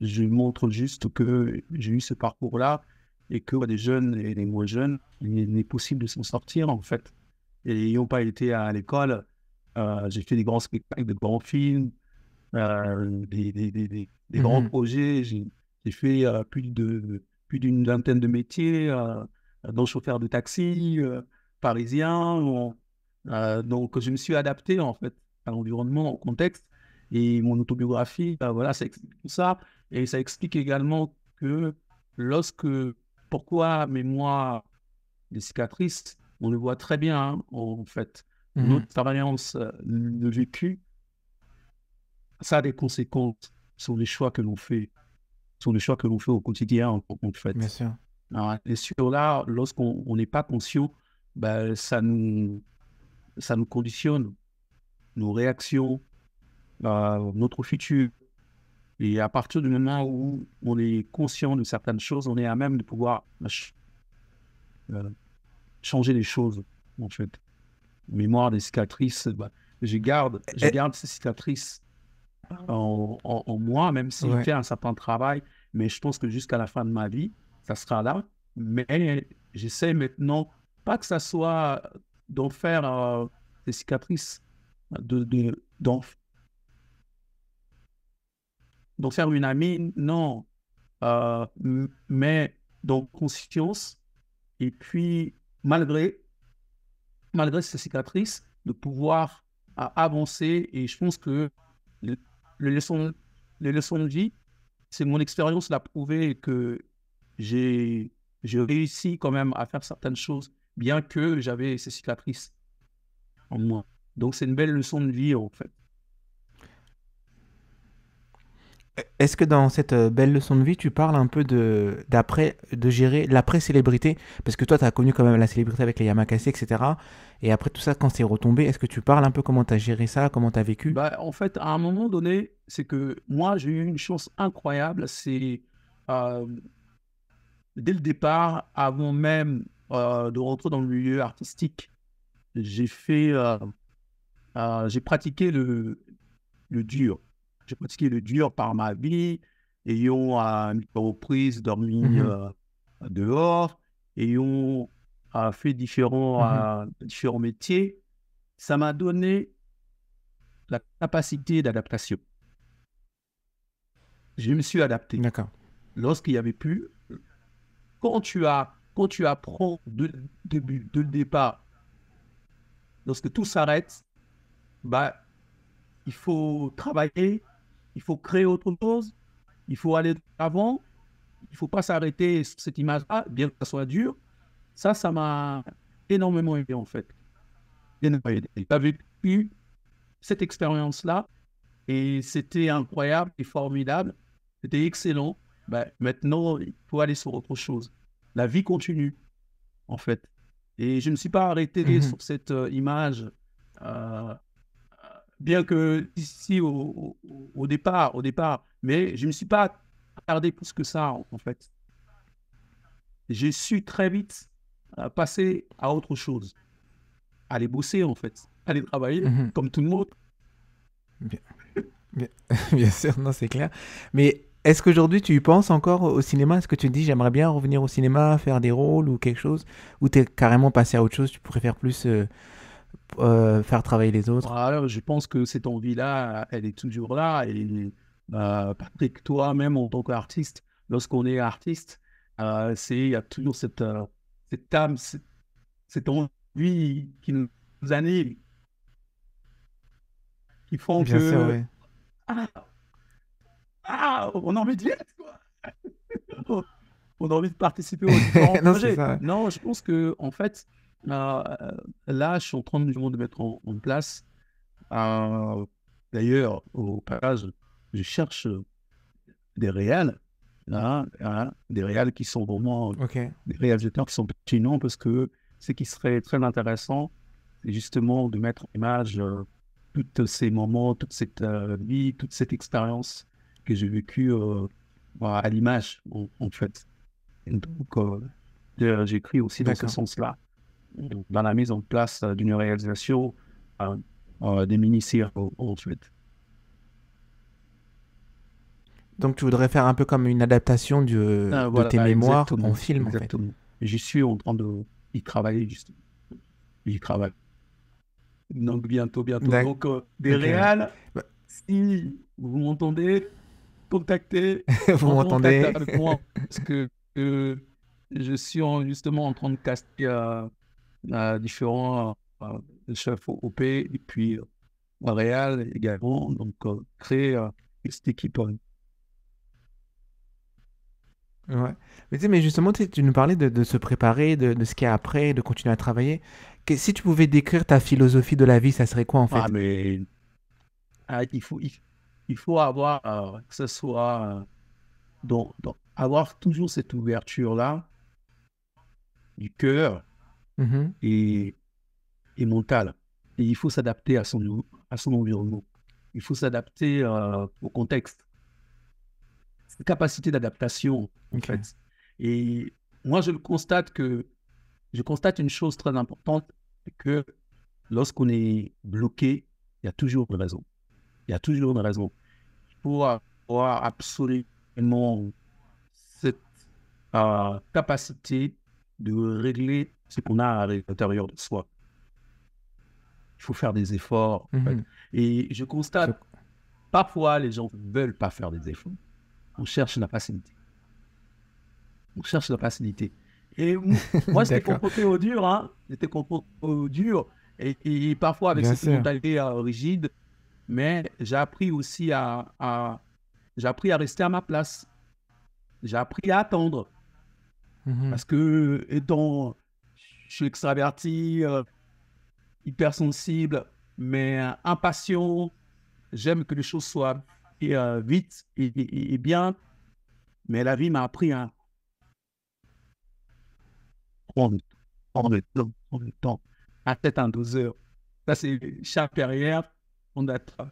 Je montre juste que j'ai eu ce parcours-là et que des jeunes et des moins jeunes, il est possible de s'en sortir, en fait. Et n'ayant pas été à l'école, j'ai fait des grands spectacles, de grands films, des grands Mhm. projets. J'ai fait plus d'une vingtaine de métiers, dont chauffeur de taxi, parisien. Donc, je me suis adapté en fait à l'environnement, au contexte. Et mon autobiographie, voilà, ça explique tout ça. Et ça explique également que lorsque, pourquoi mémoire des cicatrices, on le voit très bien, hein, en fait. Notre Mhm. expérience de vécu, ça a des conséquences sur les choix que l'on fait, sur les choix que l'on fait au quotidien, en Bien fait. sûr. Alors, et sur là, lorsqu'on n'est pas conscient, ben, ça nous conditionne, nos réactions, notre futur. Et à partir du moment où on est conscient de certaines choses, on est à même de pouvoir euh, changer les choses, en fait. Mémoire des cicatrices, bah, je Eh, garde ces cicatrices en moi, même si j'ai ouais. fait un certain travail, mais je pense que jusqu'à la fin de ma vie, ça sera là. Mais j'essaie maintenant, pas que ça soit d'en faire des cicatrices, d'en faire une amie, non. Mais dans conscience, et puis malgré ces cicatrices, de pouvoir avancer. Et je pense que le- les leçons, les leçons de vie, c'est mon expérience l'a prouvé que j'ai j'ai réussi quand même à faire certaines choses, bien que j'avais ces cicatrices en moi. Donc c'est une belle leçon de vie en fait. Est-ce que dans cette belle leçon de vie, tu parles un peu de gérer l'après-célébrité? Parce que toi, tu as connu quand même la célébrité avec les Yamakasi, etc. Et après tout ça, quand c'est retombé, est-ce que tu parles un peu comment tu as géré ça, comment tu as vécu? Bah, en fait, à un moment donné, c'est que moi j'ai eu une chance incroyable. C'est euh, dès le départ, avant même de rentrer dans le milieu artistique, j'ai fait, j'ai pratiqué le dur. J'ai pratiqué le dur par ma vie, ayant à une reprise dormi Mhm. dehors, ayant fait Mhm. différents métiers. Ça m'a donné la capacité d'adaptation. Je me suis adapté. D'accord. Lorsqu'il n'y avait plus, quand tu apprends de le départ, lorsque tout s'arrête, bah, il faut travailler, il faut créer autre chose, il faut aller de l'avant, il ne faut pas s'arrêter sur cette image-là, bien que ça soit dur. Ça m'a énormément aidé, en fait. Énormément aidé. Tu as vécu cette expérience-là et c'était incroyable et formidable. C'était excellent. Ben, maintenant, il faut aller sur autre chose. La vie continue, en fait. Et je ne me suis pas arrêté Mhm. sur cette image, euh, bien que ici au départ, mais je ne me suis pas attardé plus que ça, en fait. J'ai su très vite passer à autre chose, aller bosser, en fait, aller travailler, Mhm. comme tout le monde. Bien, bien, bien sûr, non, c'est clair. Mais est-ce qu'aujourd'hui tu y penses encore au cinéma? Est-ce que tu te dis j'aimerais bien revenir au cinéma, faire des rôles ou quelque chose? Ou t'es carrément passé à autre chose, tu préfères plus faire travailler les autres? Alors, je pense que cette envie-là, elle est toujours là. Et Patrick, toi-même, en tant qu'artiste, lorsqu'on est artiste, il y a toujours cette âme, cette envie qui nous anime, qui font Bien sûr, que oui. ah, on a envie de vite, quoi. On a envie de participer aux différents Non, c'est projets. ça, ouais. Non, je pense que en fait, euh, là, je suis en train de mettre en place. D'ailleurs, au passage, je cherche des réals, des réals qui sont vraiment Ok. des réalisateurs qui sont pertinents parce que ce qui serait très intéressant, c'est justement de mettre en image tous ces moments, toute cette vie, toute cette expérience que j'ai vécue à l'image, en fait. Et donc, j'écris aussi dans ce D'accord. sens-là, dans la mise en place d'une réalisation des mini-séries, en fait. Donc tu voudrais faire un peu comme une adaptation de Voilà, tes mémoires en exactement, film, en fait. exactement. J'y suis en train d'y travailler, justement. J'y travaille. Donc, bientôt. D'ac- Donc, des Ok, ouais. réals, Bah, si vous m'entendez, contactez, vous entrez en contact m'entendez? avec moi parce que je suis justement en train de caster différents chefs OP et puis réal également. Donc, créer cette équipe. Ouais. Mais tu sais, mais justement, tu nous parlais de se préparer, de ce qu'il y a après, de continuer à travailler. Si tu pouvais décrire ta philosophie de la vie, ça serait quoi en fait? Mais il faut avoir, que ce soit, avoir toujours cette ouverture-là du cœur Mhm. et, et mental. Et il faut s'adapter à son environnement. Il faut s'adapter au contexte. Cette capacité d'adaptation, en Ok. fait. Et moi, je constate une chose très importante, c'est que lorsqu'on est bloqué, il y a toujours une raison. Il y a toujours une raison. Pour avoir absolument cette capacité de régler ce qu'on a à l'intérieur de soi. Il faut faire des efforts, en fait. Mhm. Et je Je- constate, parfois, les gens ne veulent pas faire des efforts. On cherche la facilité. On cherche la facilité. Et moi, j'étais D'accord. confronté au dur, hein. J'étais confronté au dur. Et parfois, avec Bien cette sûr. mentalité rigide, mais j'ai appris aussi j'ai appris à rester à ma place. J'ai appris à attendre. Mhm. Parce que, je suis extraverti, hypersensible, mais impatient, j'aime que les choses soient vite et bien. Mais la vie m'a appris à prendre, prendre le temps, à tête en 2 heures. Ça, c'est Charles Perrière, fondateur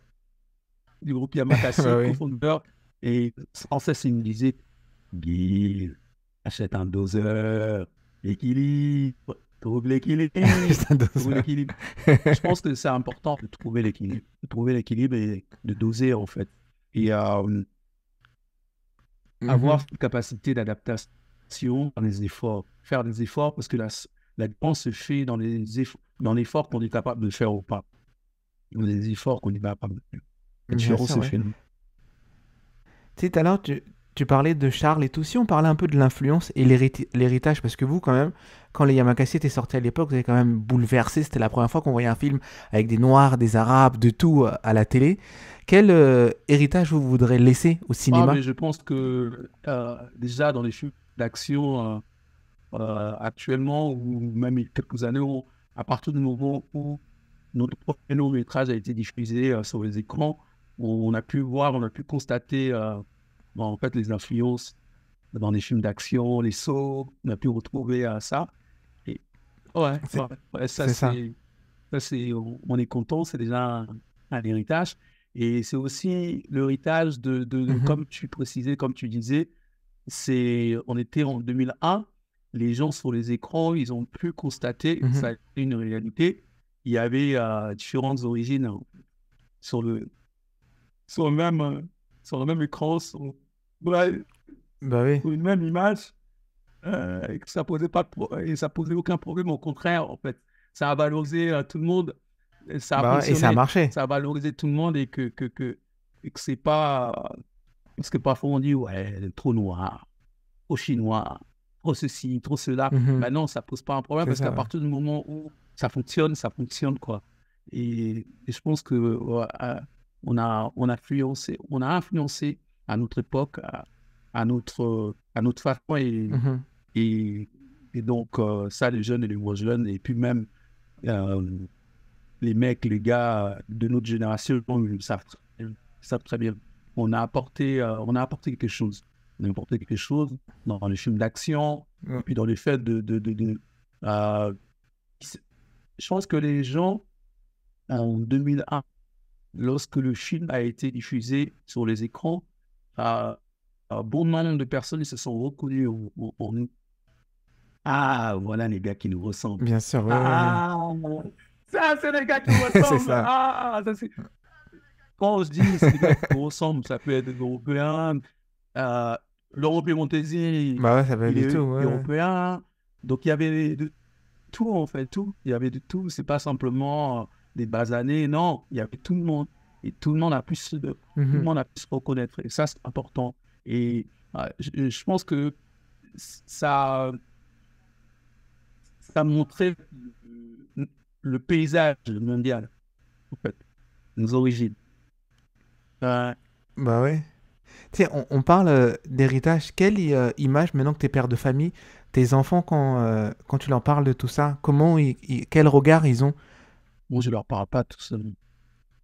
du groupe Bah Yamakasi, oui. cofondeur. Et sans cesse, il me disait, Guy, achète en 2 heures, équilibre, trouve l'équilibre, Putain, 12 trouve heures. l'équilibre. Je pense que c'est important de trouver l'équilibre et de doser, en fait. Et avoir Mhm. cette capacité d'adaptation faire des efforts, parce que la dépense se fait dans l'effort qu'on est capable de faire ou pas. Dans les efforts qu'on est capable de faire. La Bien différence sûr, se ouais. fait. Tu sais, tout à l'heure, Tu parlais de Charles et tout. Si on parlait un peu de l'influence et l'héritage, parce que vous, quand même, quand les Yamakasi étaient sortis à l'époque, vous avez quand même bouleversé. C'était la première fois qu'on voyait un film avec des Noirs, des Arabes, de tout à la télé. Quel héritage vous voudrez laisser au Ah, mais cinéma? je pense que déjà dans les films d'action actuellement, ou même il y a quelques années, à partir du moment où notre premier long métrage a été diffusé sur les écrans, on a pu voir, on a pu constater en fait les influences dans les films d'action, les sauts, on a pu retrouver ça. Et ouais, C'est ouais, c'est ça. on est content, c'est déjà un héritage. Et c'est aussi l'héritage Mhm, comme tu précisais, comme tu disais, on était en 2001, les gens sur les écrans, ils ont pu constater, ça mhm. a été une réalité, il y avait différentes origines sur le, sur le même, euh, sur le même écran, ouais, Bah oui. sur une même image, et que ça posait pas et ça posait aucun problème, au contraire, en fait. Ça a valorisé tout le monde, et ça a Bah ouais, et ça a fonctionné, marché. ça a valorisé tout le monde et que c'est pas, parce que parfois on dit, ouais, trop noir, trop chinois, trop ceci, trop cela. Mhm, Ben non, ça pose pas un problème c'est parce qu'à ça, ouais. partir du moment où ça fonctionne, quoi. Et je pense que ouais, on a influencé à notre époque, à notre façon Mhm. et, et donc ça, les jeunes et les moins jeunes, et puis même euh, les mecs, les gars de notre génération, ils savent très bien. On a apporté quelque chose. On a apporté quelque chose dans les films d'action, et Ouais. puis dans les faits euh, je pense que les gens, en 2001, lorsque le film a été diffusé sur les écrans, un bon nombre de personnes ils se sont reconnus en nous. Ah, voilà les gars qui nous ressemblent. Bien sûr, ouais, ouais, ouais. Ah, ça, c'est les gars qui nous C'est ressemblent. ça. Ah, ça, c'est... Quand je dis c'est des gars qui nous ressemblent, ça peut être des Européens. Euh, Laurent Piemontesi, Bah ouais, ça va il du tout, est ouais, ouais. européen. Donc, il y avait de tout, en fait, tout. Il y avait de tout. C'est pas simplement des basanés. Non, il y avait tout le monde. Et tout le monde tout le Mhm. monde a pu se reconnaître. Et ça, c'est important. Et je pense que ça, ça montrait le paysage mondial, en fait, nos origines. Euh, Bah ouais. Tu sais, on parle d'héritage. Quelle image, maintenant que t'es père de famille, tes enfants, quand tu leur parles de tout ça, quel regard ils ont? Moi, je leur parle pas tout ça.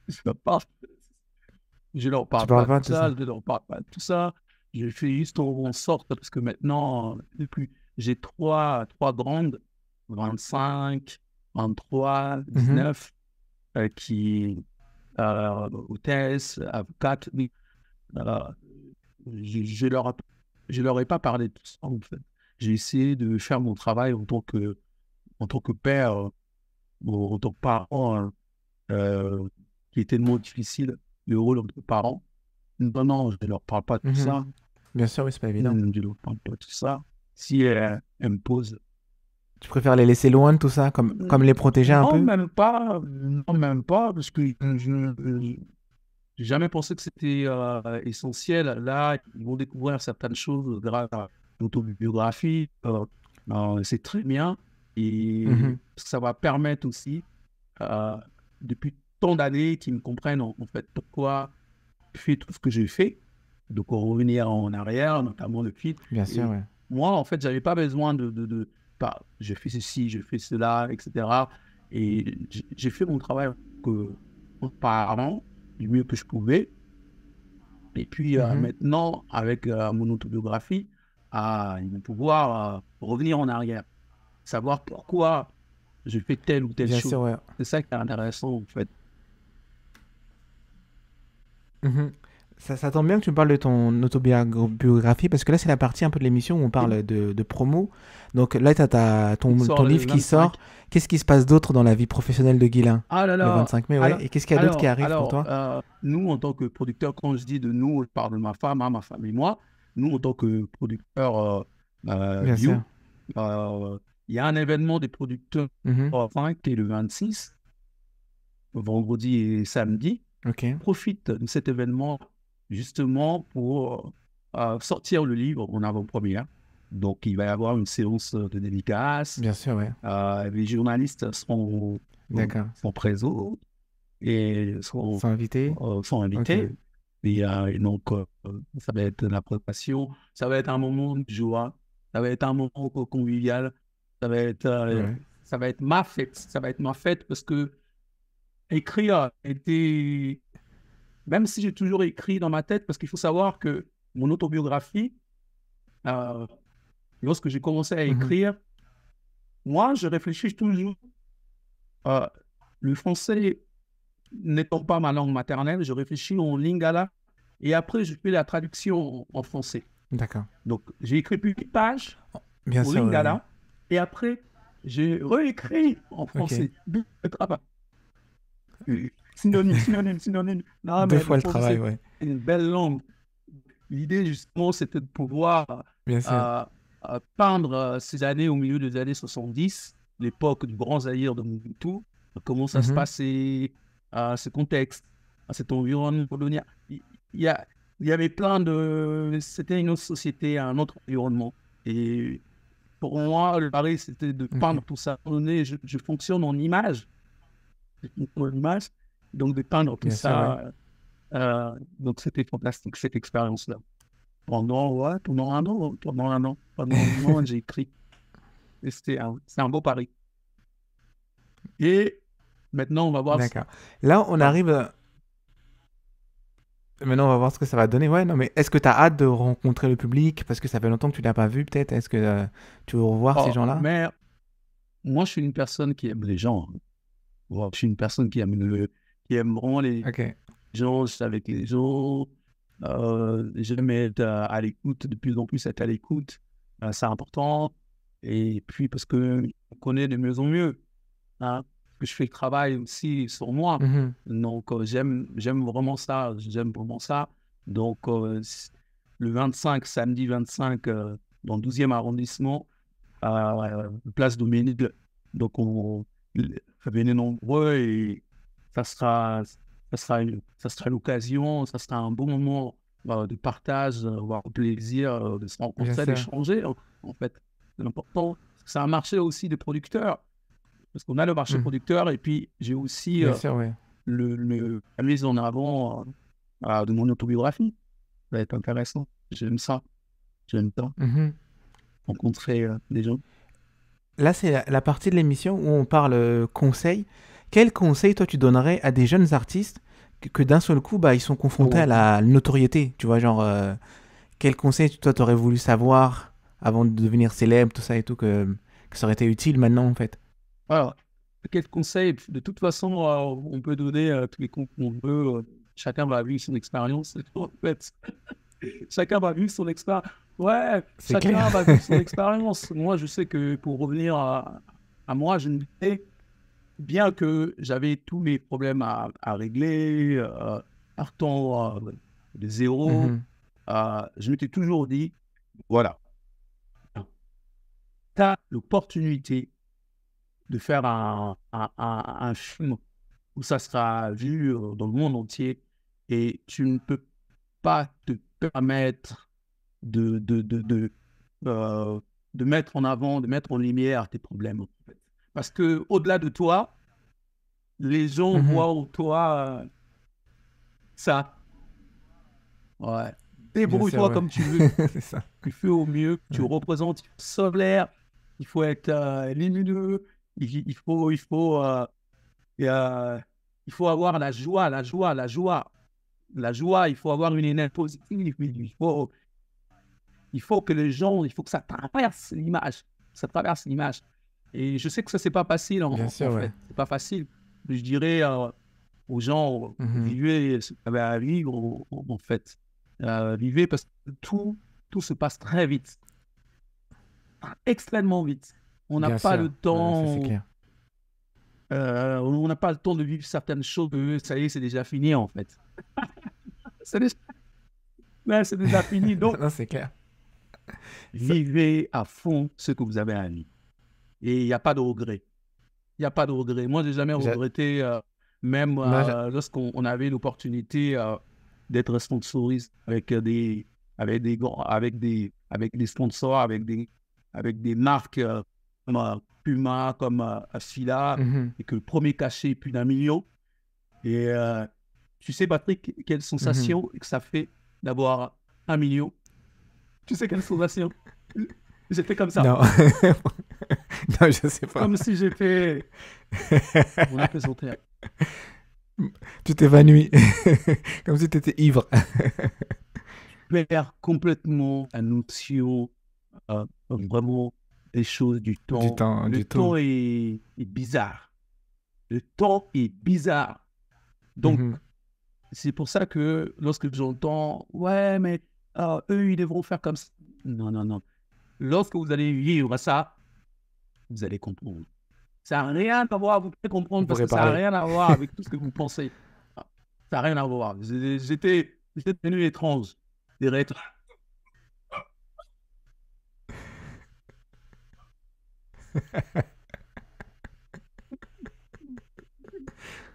Je leur parle, je leur Tu parle parles pas de pas de tout ça. ça? Je leur parle pas de tout ça. Je fais juste en sorte, parce que maintenant, j'ai trois grandes, 25, 23, Mhm. 19, qui, hôtesse, avocate. Oui. Euh, je leur ai pas parlé de tout ça, en fait. J'ai essayé de faire mon travail en tant que père, en tant que parent, hein, qui est tellement difficile, le rôle de parent. Non, non, je ne leur parle pas de tout Mhm. ça. Bien sûr, oui, c'est pas évident. Je ne leur parle pas de tout ça. Si elle me pose. Tu préfères les laisser loin de tout ça, comme les protéger un Non, peu? même pas. Non, même pas, parce que je n'ai jamais pensé que c'était essentiel. Là, ils vont découvrir certaines choses grâce à l'autobiographie. C'est très bien. Et Mhm. ça va permettre aussi, euh, depuis tant d'années, qu'ils me comprennent en fait pourquoi je fais tout ce que j'ai fait. Donc, revenir en arrière, notamment le film. Bien sûr, Et ouais. moi, en fait, j'avais pas besoin je fais ceci, je fais cela, etc. Et j'ai fait mon travail en parlant du mieux que je pouvais. Et puis Mhm. maintenant, avec mon autobiographie, ils vont pouvoir revenir en arrière, savoir pourquoi je fais telle ou telle Bien chose. sûr, ouais. C'est ça qui est intéressant, en fait. Mhm. Ça tombe bien que tu me parles de ton autobiographie, parce que là, c'est la partie un peu de l'émission où on parle de promo. Donc là, tu as Il ton sort le livre qui sort. 25. Qu'est-ce qui se passe d'autre dans la vie professionnelle de Guylain? Ah là Le là, 25 mai, ouais. Et qu'est-ce qu'il y a d'autre qui arrive pour toi? nous, en tant que producteurs, quand je dis de nous, je parle de ma femme, hein, ma femme et moi, nous, en tant que producteurs Bien sûr. bio, euh, il y a un événement des producteurs Mhm. enfin, qui est le 26, vendredi et samedi. Ok. Profite de cet événement justement pour sortir le livre en avant-première. Donc, il va y avoir une séance de dédicace. Bien sûr, ouais. Les journalistes D'accord. sont présents et Sans invité? sont Ok. invités. Et donc, ça va être la préparation. Ça va être un moment de joie. Ça va être un moment convivial. Ça va être, Ouais. ça va être ma fête. Ça va être ma fête parce que écrire était... Même si j'ai toujours écrit dans ma tête, parce qu'il faut savoir que mon autobiographie, euh, lorsque j'ai commencé à Mhm. écrire, moi, je réfléchis toujours. euh, le français n'étant pas ma langue maternelle, je réfléchis en lingala et après, je fais la traduction en français. D'accord. Donc, j'ai écrit plus de pages Bien au sûr, ouais, ouais. lingala et après, j'ai réécrit en Ok. français. Synonyme, synonyme, synonyme. Non, Deux mais le fois le français, travail, c'est ouais. une belle langue. L'idée, justement, c'était de pouvoir Bien sûr. euh, peindre ces années au milieu des années 70, l'époque du grand Zaïre de Mobutu, comment ça se Mhm. passait, ce contexte, cet environnement colonial. Il y a, il y avait plein de... C'était une autre société, un autre environnement. Et pour moi, le pari, c'était de Ok. peindre tout ça. Je fonctionne en image, en image, donc de peindre tout Bien sûr, ouais. ça. Donc, c'était fantastique, cette expérience-là. Pendant un an, j'ai écrit. Et c'est un beau pari. Et maintenant, on va voir. D'accord. Là, on Pardon. arrive. Maintenant, on va voir ce que ça va donner. Ouais, non, mais est-ce que tu as hâte de rencontrer le public? Parce que ça fait longtemps que tu l'as pas vu, peut-être. Est-ce que tu veux revoir ces Oh, gens-là? mais moi, je suis une personne qui aime les gens. Je suis une personne qui aime vraiment les Ok. gens, je suis avec les gens. J'aime être à l'écoute, de plus en plus être à l'écoute. C'est important. Et puis, parce que on connaît de mieux en mieux. Hein, que je fais le travail aussi sur moi. Mhm. Donc, j'aime vraiment ça. J'aime vraiment ça. Donc, le 25, samedi 25, dans le 12e arrondissement, place Dominique. Donc, venez nombreux et ça sera, ça sera l'occasion, ça sera un bon moment de partage, avoir le plaisir de se Bien rencontrer, sûr. d'échanger, en fait. C'est important. C'est un marché aussi des producteurs. Parce qu'on a le marché Mhm. producteur et puis j'ai aussi Bien sûr, ouais. la mise en avant de mon autobiographie. Ça va être intéressant. J'aime ça. J'aime ça. Mhm. Rencontrer des gens. Là, c'est la partie de l'émission où on parle conseil. Quel conseil, toi, tu donnerais à des jeunes artistes que d'un seul coup, bah, ils sont confrontés à Donc, la notoriété? Tu vois, genre, quel conseil, toi, t'aurais voulu savoir avant de devenir célèbre, tout ça et tout, que ça aurait été utile maintenant, en fait? voilà. Quel conseil? De toute façon, on peut donner tous les conseils qu'on veut. Chacun va vivre son expérience. En fait, chacun va vivre son expérience. Ouais, C'est clair. chacun va vivre son expérience. Moi, je sais que pour revenir à moi, je me disais, bien que j'avais tous mes problèmes à régler, partant de zéro, Mhm. je m'étais toujours dit, voilà, tu as l'opportunité de faire un film où ça sera vu dans le monde entier et tu ne peux pas te permettre euh, de mettre en avant, de mettre en lumière tes problèmes. En fait. Parce que au-delà de toi, les gens Mhm. voient en toi ça. Ouais. Bien sûr, Débrouille-toi ouais. comme tu veux. C'est ça. Tu fais au mieux. Tu Ouais. représentes solaire. Il faut être lumineux. Il euh, il faut avoir la joie, la joie, la joie. La joie, il faut avoir une énergie positive. Il faut que les gens, il faut que ça traverse l'image. Ça traverse l'image. Et je sais que ça, c'est pas facile Bien en sûr, ouais. fait. C'est pas facile. Je dirais aux gens, Mhm. vivez ce que vous avez à vivre en fait. Vivez parce que tout se passe très vite, extrêmement vite. On n'a Bien pas sûr. le Ça, c'est temps, clair. on n'a pas le temps de vivre certaines choses. Ça y est, c'est déjà fini en fait. C'est déjà, ouais, c'est déjà fini. Donc, Non, c'est clair. Ça- vivez à fond ce que vous avez à vivre. Et il n'y a pas de regret. Il n'y a pas de regret. Moi, j'ai jamais j'a- regretté, même non, lorsqu'on avait l'opportunité d'être sponsorisé avec des, avec des sponsors, avec des marques comme Puma, comme Fila, et que le premier cachet est plus d'1 million. Et tu sais, Patrick, quelle sensation que ça fait d'avoir 1 million? Tu sais quelle sensation? J'étais comme ça. Non. Non, je sais pas. Comme si j'étais... On a plaisanté. Tu t'évanouis. Comme si tu étais ivre. Perd complètement la notion vraiment des choses, du temps. Du temps, Le du temps tout. est bizarre. Le temps est bizarre. Donc, c'est pour ça que lorsque j'entends « Ouais, mais eux, ils devront faire comme ça. » Non, non, non. Lorsque vous allez vivre ça, vous allez comprendre. Ça n'a rien à voir, vous pouvez comprendre, On parce pourrait que ça n'a parler. rien à voir avec tout ce que vous pensez. Ça n'a rien à voir. J'étais devenu étrange. Des rêves.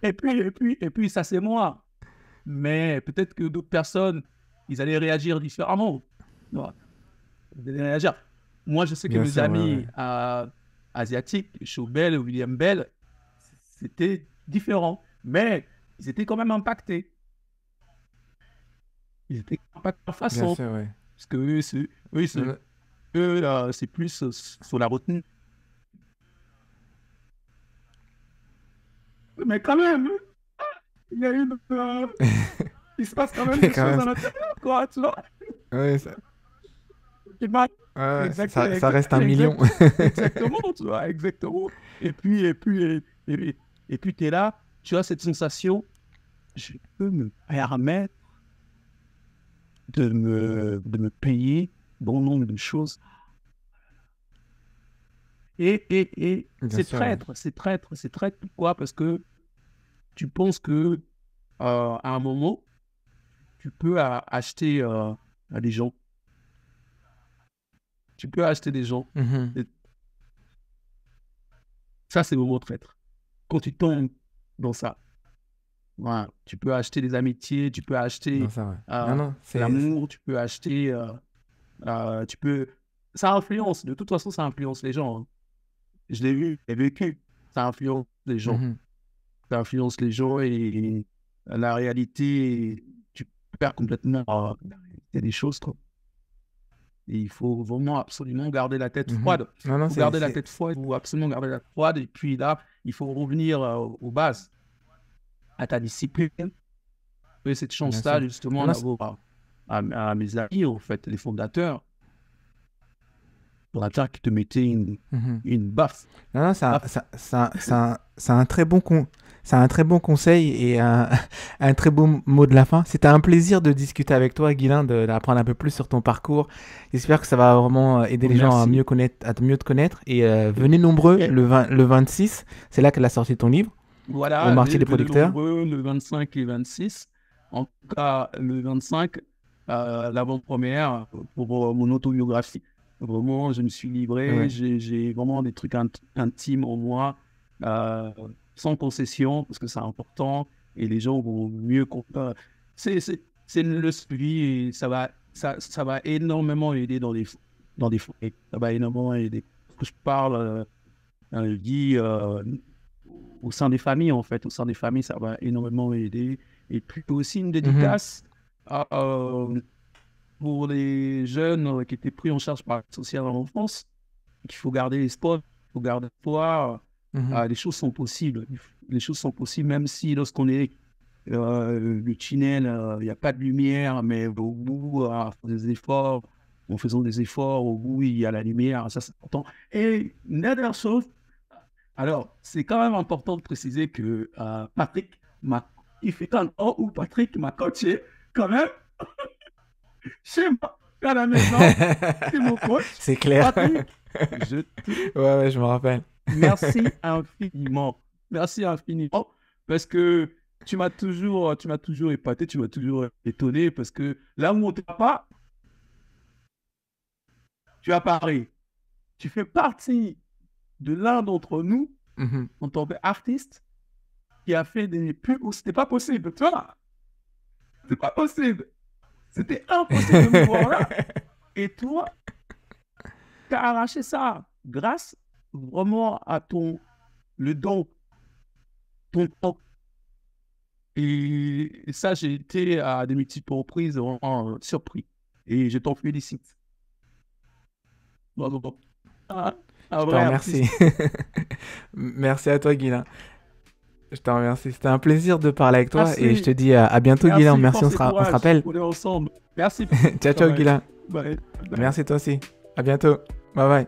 Et puis, ça c'est moi. Mais peut-être que d'autres personnes, ils allaient réagir différemment. Ouais. Ils allaient réagir. Moi, je sais que Bien mes sûr, ouais, amis ouais. asiatiques, Chaubel, William Bell, c'était différent. Mais ils étaient quand même impactés. Ils étaient impactés de leur Bien façon. sûr, ouais. Parce que eux, c'est plus sur la retenue. Mais quand même, il y a une... il se passe quand même Mais des quand choses même, à l'intérieur, quoi, tu vois. ouais, ouais, ça reste 1 million. Exactement, tu vois, exactement. Et puis tu es là, tu as cette sensation, je peux me permettre de me payer bon nombre de choses. Et Bien c'est sûr, ouais. traître, c'est traître, c'est traître. Pourquoi? Parce que tu penses que à un moment, tu peux acheter à des gens. Tu peux acheter des gens. Mhm. Et ça, c'est le mot traître. Quand tu tombes dans ça, voilà, tu peux acheter des amitiés, tu peux Non, acheter ça, ouais. Non, non, l'amour, tu peux acheter... tu peux... Ça influence, de toute façon, ça influence les gens. Hein. Je l'ai vu, je l'ai vécu. Ça influence les gens. Mhm. Ça influence les gens et la réalité, tu perds complètement il y a des choses, quoi. Et il faut vraiment absolument garder la tête Mhm. froide. Non, non, Il faut garder la tête froide, il faut absolument garder la tête froide. Et puis là, il faut revenir aux bases, à ta discipline. J'ai cette bien chance-là, sûr. justement, Non, non, d'avoir à mes amis, en fait, les fondateurs qui te mettaient mhm. une baffe. Non, non, Baffe. c'est un très bon c'est un très bon conseil et un très beau mot de la fin. C'était un plaisir de discuter avec toi, Guilain, d'apprendre un peu plus sur ton parcours. J'espère que ça va vraiment aider les gens à Merci. mieux te connaître. Et venez nombreux Et le 26, c'est là qu'elle a sorti ton livre, au voilà, marché des venez producteurs. nombreux le 25 et 26. En tout cas, le 25, l'avant-première pour mon autobiographie. Vraiment, je me suis livré, Ouais. j'ai vraiment des trucs intimes en moi, euh, sans concession, parce que c'est important, et les gens vont mieux comprendre. C'est le suivi, et ça va énormément aider dans des foyers. Ça va énormément aider. Je parle, dit, au sein des familles, en fait. Au sein des familles, ça va énormément aider. Et puis aussi une Mhm. dédicace pour les jeunes qui étaient pris en charge par l'aide sociale en enfance, qu'il faut garder l'espoir, il faut garder espoir. Mhm. Les choses sont possibles. Les choses sont possibles, même si lorsqu'on est le tunnel, il n'y a pas de lumière, mais au bout, en faisant des efforts, au bout, il y a la lumière, ça c'est important. Et une dernière chose, alors, c'est quand même important de préciser que il fait un temps où Patrick m'a coaché quand même chez moi, à la maison, c'est mon coach. C'est clair. Patrick, je te Ouais, ouais, je me rappelle. merci infiniment. Merci infiniment parce que tu m'as toujours épaté, tu m'as toujours étonné parce que là où on ne t'a pas, tu as parlé. Tu fais partie de l'un d'entre nous Mhm. en tant qu'artiste qui a fait des pubs où c'était pas possible. Tu vois, c'est pas possible. C'était impossible de me voir là. Et toi, tu as arraché ça grâce vraiment à le don, ton temps. Et ça, j'ai été à des multiples reprises vraiment surpris. Et je t'en félicite. Bravo. Un Je te vrai remercie. artiste. Merci à toi, Guilain. Je te remercie. C'était un plaisir de parler avec toi et je te Merci. dis à bientôt, Guilain. Merci, Merci, force et on se courage. rappelle. On est ensemble. Merci pour Ciao, ton ciao, travail. Guilain. Bye. Bye. Merci toi aussi. À bientôt. Bye bye.